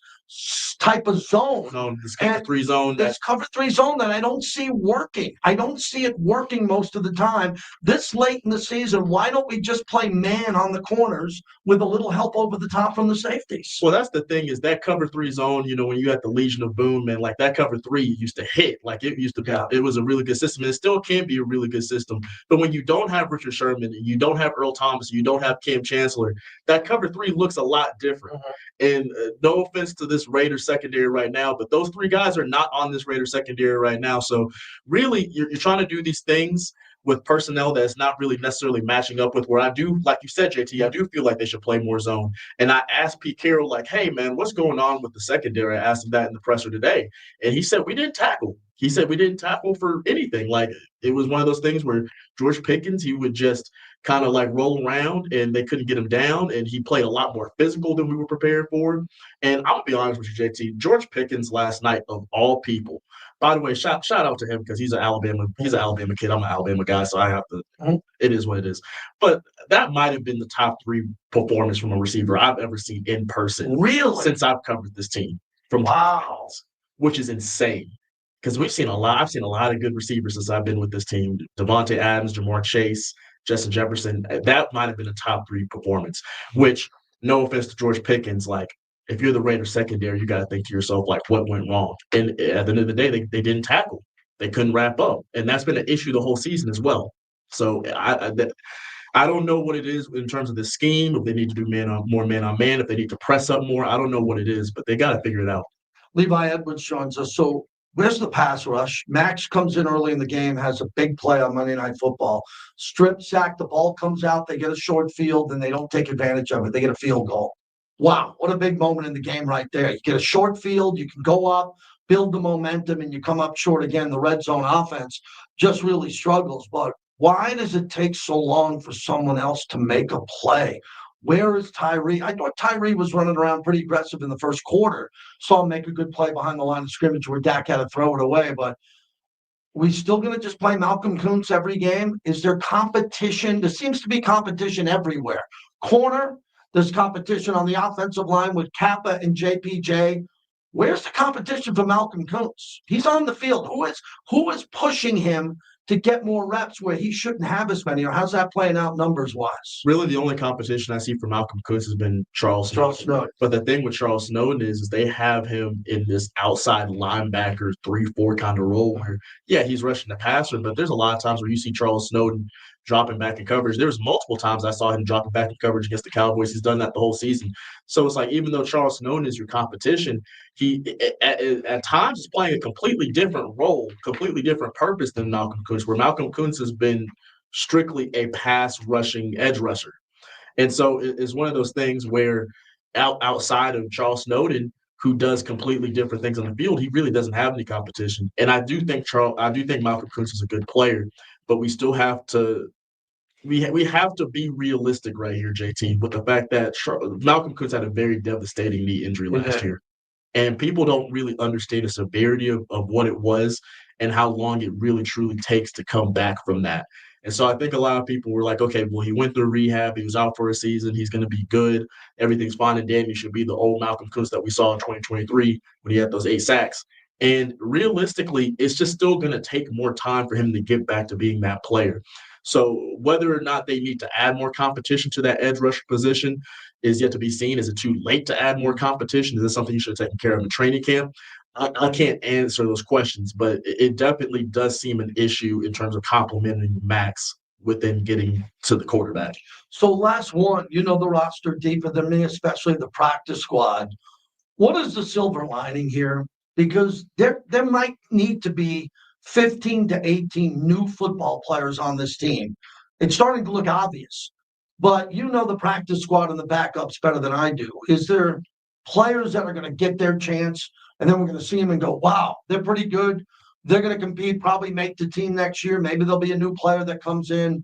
Speaker 2: type of zone.
Speaker 10: This cover 3 zone.
Speaker 2: This cover 3 zone that I don't see working. I don't see it working most of the time. This late in the season, why don't we just play man on the corners with a little help over the top from the safeties?
Speaker 10: Well, that's the thing is that cover 3 zone, when you had the Legion of Boom, man, like that cover 3 used to hit. Like it used to be, It was a really good system. And it still can be a really good system. But when you don't have Richard Sherman, and you don't have Earl Thomas, you don't have Cam Chancellor, that cover 3 looks a lot different. And no offense to this Raiders secondary right now, but those 3 guys are not on this Raiders secondary right now. So really, you're trying to do these things with personnel that's not really necessarily matching up with where I do, like you said, JT, I do feel like they should play more zone. And I asked Pete Carroll, like, hey, man, what's going on with the secondary? I asked him that in the presser today. And he said, we didn't tackle. He said, we didn't tackle for anything. Like, it was one of those things where George Pickens, he would just kind of like roll around and they couldn't get him down. And he played a lot more physical than we were prepared for. And I'm going to be honest with you, JT, George Pickens last night, of all people, by the way, shout out to him because he's an Alabama kid. I'm an Alabama guy, so I have to. It is what it is. But that might have been the top 3 performance from a receiver I've ever seen in person.
Speaker 2: Really?
Speaker 10: Since I've covered this team.
Speaker 2: Wow.
Speaker 10: Which is insane. Because I've seen a lot of good receivers since I've been with this team. Devontae Adams, Jamar Chase, Justin Jefferson. That might have been a top 3 performance. Which, no offense to George Pickens, like, if you're the Raiders secondary, you got to think to yourself, like, what went wrong? And at the end of the day, they didn't tackle. They couldn't wrap up. And that's been an issue the whole season as well. So I don't know what it is in terms of the scheme, if they need to do more man-on-man, if they need to press up more. I don't know what it is, but they got to figure it out.
Speaker 2: Levi Edwards joins us. So where's the pass rush? Max comes in early in the game, has a big play on Monday Night Football. Strip sack, the ball comes out, they get a short field, and they don't take advantage of it. They get a field goal. Wow, what a big moment in the game right there. You get a short field, you can go up, build the momentum, and you come up short again. The red zone offense just really struggles. But why does it take so long for someone else to make a play? Where is Tyree? I thought Tyree was running around pretty aggressive in the first quarter. Saw him make a good play behind the line of scrimmage where Dak had to throw it away. But we still going to just play Malcolm Kuntz every game? Is there competition? There seems to be competition everywhere. Corner, there's competition on the offensive line with Kappa and JPJ. Where's the competition for Malcolm Kuntz? He's on the field. Who is pushing him to get more reps where he shouldn't have as many? Or how's that playing out numbers-wise?
Speaker 10: Really, the only competition I see for Malcolm Kuntz has been Charles Snowden. But the thing with Charles Snowden is they have him in this outside linebacker 3-4 kind of role where, yeah, he's rushing the passer, but there's a lot of times where you see Charles Snowden dropping back in coverage. There was multiple times I saw him dropping back in coverage against the Cowboys. He's done that the whole season. So it's like, even though Charles Snowden is your competition, he at times is playing a completely different role, completely different purpose than Malcolm Kuntz, where Malcolm Kuntz has been strictly a pass rushing edge rusher. And so it's one of those things where outside of Charles Snowden, who does completely different things on the field, he really doesn't have any competition. And I do think Malcolm Kuntz is a good player, but we still have to we have to be realistic right here, JT, with the fact that Malcolm Kuntz had a very devastating knee injury last year. And people don't really understand the severity of what it was. and how long it really truly takes to come back from that. And so I think a lot of people were like, okay, well, he went through rehab. He was out for a season. He's going to be good. Everything's fine and dandy. He should be the old Malcolm Kuntz that we saw in 2023 when he had those 8 sacks. And realistically, it's just still going to take more time for him to get back to being that player. So whether or not they need to add more competition to that edge rusher position is yet to be seen. Is it too late to add more competition? Is this something you should have taken care of in training camp? I can't answer those questions, but it definitely does seem an issue in terms of complementing Max within getting to the quarterback.
Speaker 2: So last one, you know the roster deeper than me, especially the practice squad. What is the silver lining here? Because there might need to be 15 to 18 new football players on this team. It's starting to look obvious, but you know the practice squad and the backups better than I do. Is there players that are going to get their chance, and then we're going to see them and go, wow, they're pretty good. They're going to compete, probably make the team next year. Maybe there'll be a new player that comes in,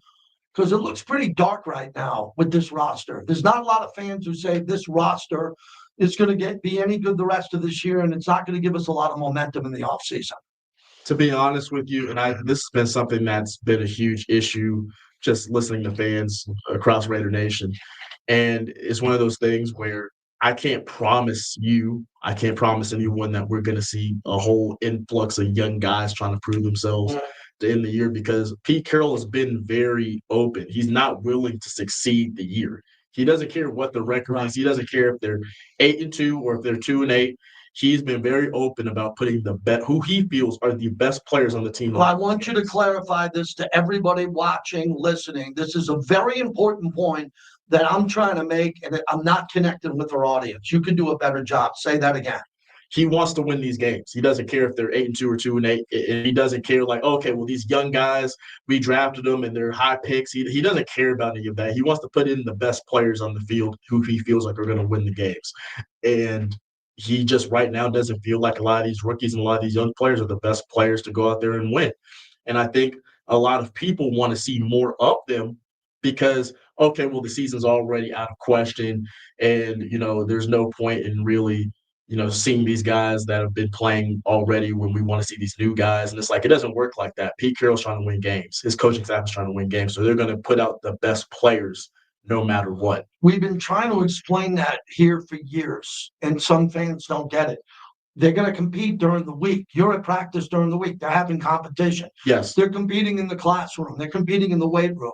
Speaker 2: because it looks pretty dark right now with this roster. There's not a lot of fans who say this roster is going to be any good the rest of this year, and it's not going to give us a lot of momentum in the offseason.
Speaker 10: To be honest with you, and this has been something that's been a huge issue just listening to fans across Raider Nation. And it's one of those things where I can't promise anyone that we're going to see a whole influx of young guys trying to prove themselves to end the year, because Pete Carroll has been very open. He's not willing to succeed the year. He doesn't care what the record is. He doesn't care if they're 8-2 or if they're 2-8. He's been very open about putting who he feels are the best players on the team.
Speaker 2: Well, I want you to clarify this to everybody watching, listening. This is a very important point that I'm trying to make, and I'm not connecting with our audience. You can do a better job. Say that again.
Speaker 10: He wants to win these games. He doesn't care if they're 8-2 or 2-8. And he doesn't care like, okay, well, these young guys, we drafted them and they're high picks. He doesn't care about any of that. He wants to put in the best players on the field who he feels like are going to win the games. And he just right now doesn't feel like a lot of these rookies and a lot of these young players are the best players to go out there and win. And I think a lot of people want to see more of them because, okay, well, the season's already out of question. And, there's no point in really, seeing these guys that have been playing already when we want to see these new guys. And it's like, it doesn't work like that. Pete Carroll's trying to win games. His coaching staff is trying to win games. So they're going to put out the best players no matter what.
Speaker 2: We've been trying to explain that here for years, and some fans don't get it. They're going to compete during the week. You're at practice during the week. They're having competition.
Speaker 10: Yes.
Speaker 2: They're competing in the classroom. They're competing in the weight room.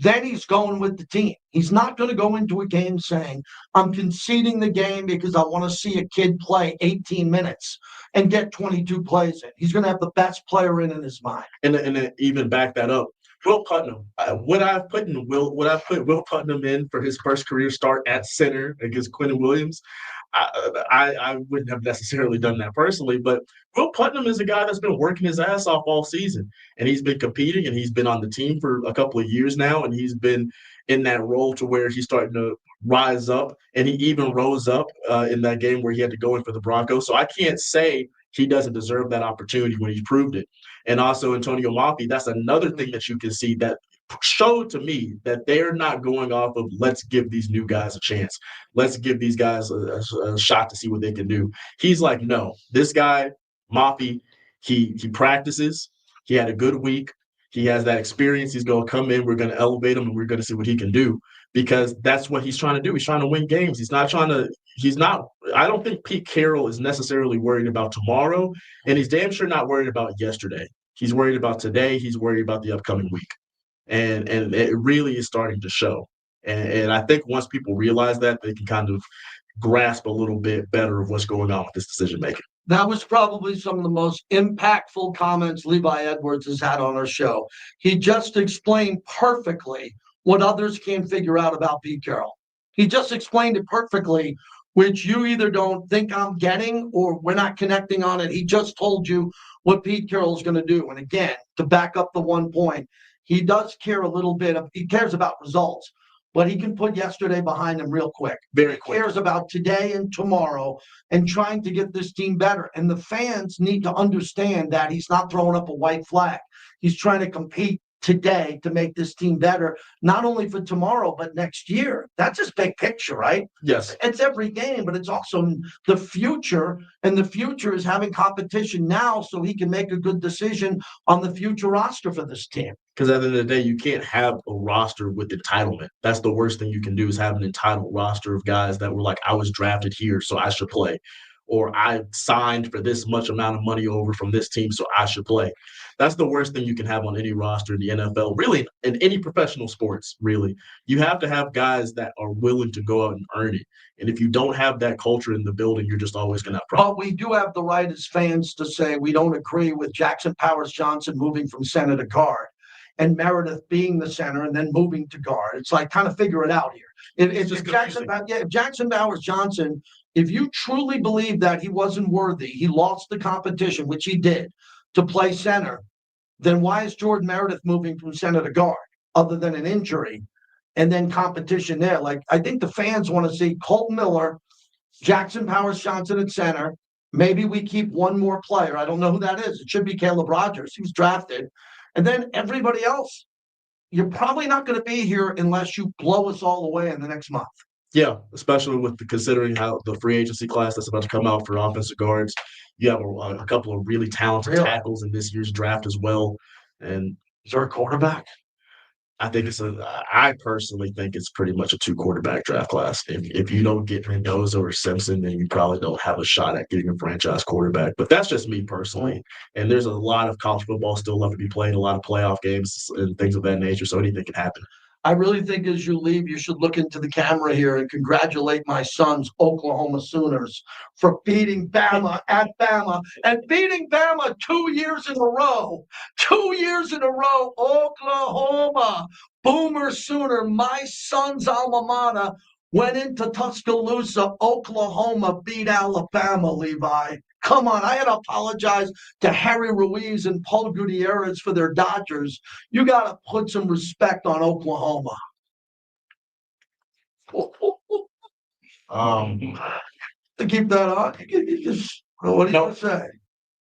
Speaker 2: Then he's going with the team. He's not going to go into a game saying, I'm conceding the game because I want to see a kid play 18 minutes and get 22 plays in. He's going to have the best player in his mind.
Speaker 10: And even back that up, Will Putnam. Would I put Will Putnam in for his first career start at center against Quentin Williams? I wouldn't have necessarily done that personally, but Will Putnam is a guy that's been working his ass off all season, and he's been competing, and he's been on the team for a couple of years now, and he's been in that role to where he's starting to rise up, and he even rose up in that game where he had to go in for the Broncos. So I can't say he doesn't deserve that opportunity when he's proved it. And also Antonio Mafi, that's another thing that you can see that showed to me that they're not going off of let's give these new guys a chance. Let's give these guys a shot to see what they can do. He's like, no, this guy, Mafi, he practices. He had a good week. He has that experience. He's going to come in. We're going to elevate him, and we're going to see what he can do because that's what he's trying to do. He's trying to win games. I don't think Pete Carroll is necessarily worried about tomorrow, and he's damn sure not worried about yesterday. He's worried about today. He's worried about the upcoming week. And it really is starting to show. And I think once people realize that, they can kind of grasp a little bit better of what's going on with this decision making.
Speaker 2: That was probably some of the most impactful comments Levi Edwards has had on our show. He just explained perfectly what others can't figure out about Pete Carroll. He just explained it perfectly, which you either don't think I'm getting or we're not connecting on it. He just told you what Pete Carroll's going to do. And again, to back up the 1 point, he does care a little bit. He cares about results, but he can put yesterday behind him real quick.
Speaker 10: Very quick.
Speaker 2: He cares about today and tomorrow and trying to get this team better. And the fans need to understand that he's not throwing up a white flag. He's trying to compete today to make this team better, not only for tomorrow, but next year. That's just big picture, right?
Speaker 10: Yes.
Speaker 2: It's every game, but it's also the future. And the future is having competition now so he can make a good decision on the future roster for this team.
Speaker 10: Because at the end of the day, you can't have a roster with entitlement. That's the worst thing you can do is have an entitled roster of guys that were like, I was drafted here, so I should play. Or I signed for this much amount of money over from this team, so I should play. That's the worst thing you can have on any roster in the NFL, really, in any professional sports, really. You have to have guys that are willing to go out and earn it. And if you don't have that culture in the building, you're just always going to have problems.
Speaker 2: But we do have the right as fans to say we don't agree with Jackson Powers Johnson moving from center to guard and Meredith being the center and then moving to guard. It's like kind of figure it out here. If Jackson Powers Johnson, if you truly believe that he wasn't worthy, he lost the competition, which he did, to play center, then why is Jordan Meredith moving from center to guard other than an injury and then competition there? Like, I think the fans want to see Colton Miller, Jackson Powers Johnson at center. Maybe we keep one more player. I don't know who that is. It should be Caleb Rogers. He was drafted. And then everybody else, you're probably not going to be here unless you blow us all away in the next month.
Speaker 10: Yeah, especially with considering how the free agency class that's about to come out for offensive guards. You have a couple of really talented tackles in this year's draft as well. And
Speaker 2: is there a quarterback?
Speaker 10: I personally think it's pretty much a 2-quarterback draft class. If you don't get Mendoza or Simpson, then you probably don't have a shot at getting a franchise quarterback. But that's just me personally. And there's a lot of college football still left to be played, a lot of playoff games and things of that nature. So anything can happen.
Speaker 2: I really think as you leave, you should look into the camera here and congratulate my sons, Oklahoma Sooners, for beating Bama at Bama and beating Bama 2 years in a row. 2 years in a row, Oklahoma. Boomer Sooner, my son's alma mater, went into Tuscaloosa, Oklahoma, beat Alabama, Levi. Come on, I had to apologize to Harry Ruiz and Paul Gutierrez for their Dodgers. You got to put some respect on Oklahoma. To keep that on, what do you say?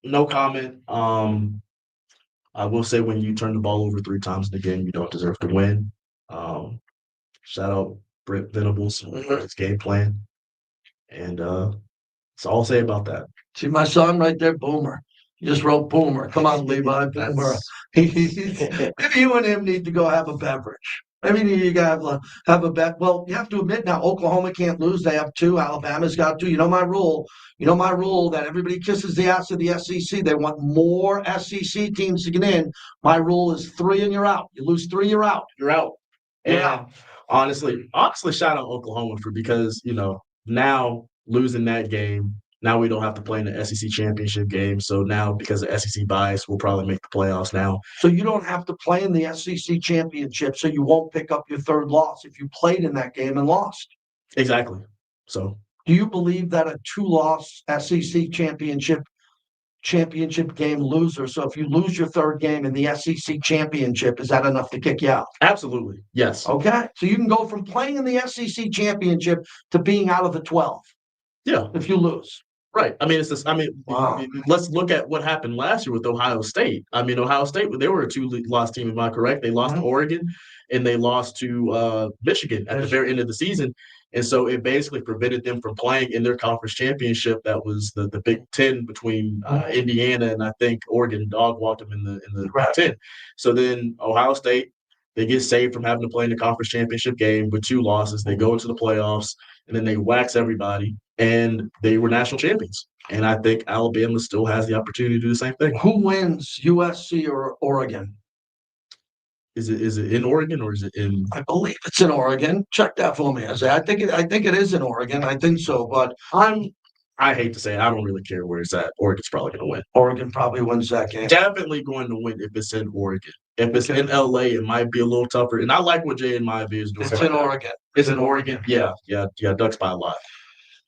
Speaker 10: No comment. I will say when you turn the ball over 3 times in the game, you don't deserve to win. Shout out Brent Venables for his game plan. And that's all I'll say about that.
Speaker 2: See my son right there, Boomer. You just wrote Boomer. Come on, Levi. Boomer. Maybe you and him need to go have a beverage. Maybe you got to have a bet. Well, you have to admit now, Oklahoma can't lose. They have 2. Alabama's got 2. You know my rule. That everybody kisses the ass of the SEC. They want more SEC teams to get in. My rule is 3 and you're out. You lose 3, you're out.
Speaker 10: You're out. And honestly, shout out Oklahoma because, now losing that game, now we don't have to play in the SEC championship game. So now, because of SEC bias, we'll probably make the playoffs now.
Speaker 2: So you don't have to play in the SEC championship, so you won't pick up your 3rd loss if you played in that game and lost.
Speaker 10: Exactly. So
Speaker 2: do you believe that a 2-loss SEC championship game loser, so if you lose your 3rd game in the SEC championship, is that enough to kick you out?
Speaker 10: Absolutely. Yes.
Speaker 2: Okay. So you can go from playing in the SEC championship to being out of the 12.
Speaker 10: Yeah.
Speaker 2: If you lose.
Speaker 10: Right. I mean, let's look at what happened last year with Ohio State. I mean, Ohio State, they were a 2-loss team, am I correct? They lost to Oregon and they lost to Michigan at the very end of the season. And so it basically prevented them from playing in their conference championship. That was the Big Ten between Indiana and I think Oregon dog-walked them in the Big Ten. So then Ohio State, they get saved from having to play in the conference championship game with 2 losses. They go into the playoffs, and then they wax everybody, and they were national champions. And I think Alabama still has the opportunity to do the same thing.
Speaker 2: Who wins, USC or Oregon?
Speaker 10: Is it in Oregon or is it in?
Speaker 2: I believe it's in Oregon. Check that for me. I think it is in Oregon. I think so, but
Speaker 10: I hate to say it, I don't really care where it's at. Oregon's probably going to win.
Speaker 2: Oregon probably wins that game.
Speaker 10: Definitely going to win if it's in Oregon. If it's in LA, it might be a little tougher. And I like what Jay and Maivia is doing.
Speaker 2: It's in Oregon.
Speaker 10: It's in Oregon. Yeah. Ducks by a lot.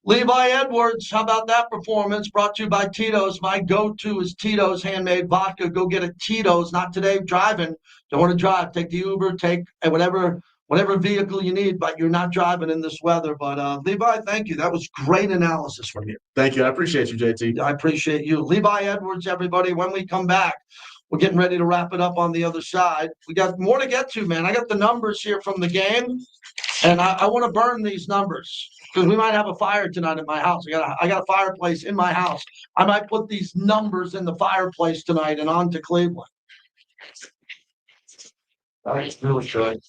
Speaker 2: Levi Edwards, how about that performance? Brought to you by Tito's. My go-to is Tito's handmade vodka. Go get a Tito's. Not today, driving. Don't want to drive. Take the Uber. Take whatever vehicle you need, but you're not driving in this weather. But Levi, thank you. That was great analysis from you.
Speaker 10: Thank you. I appreciate you, JT.
Speaker 2: I appreciate you. Levi Edwards, everybody. When we come back, We're getting ready to wrap it up on the other side. We got more to get to, man. I got the numbers here from the game, and I want to burn these numbers because we might have a fire tonight at my house. I got a fireplace in my house. I might put these numbers in the fireplace tonight and on to Cleveland.
Speaker 17: That is really good.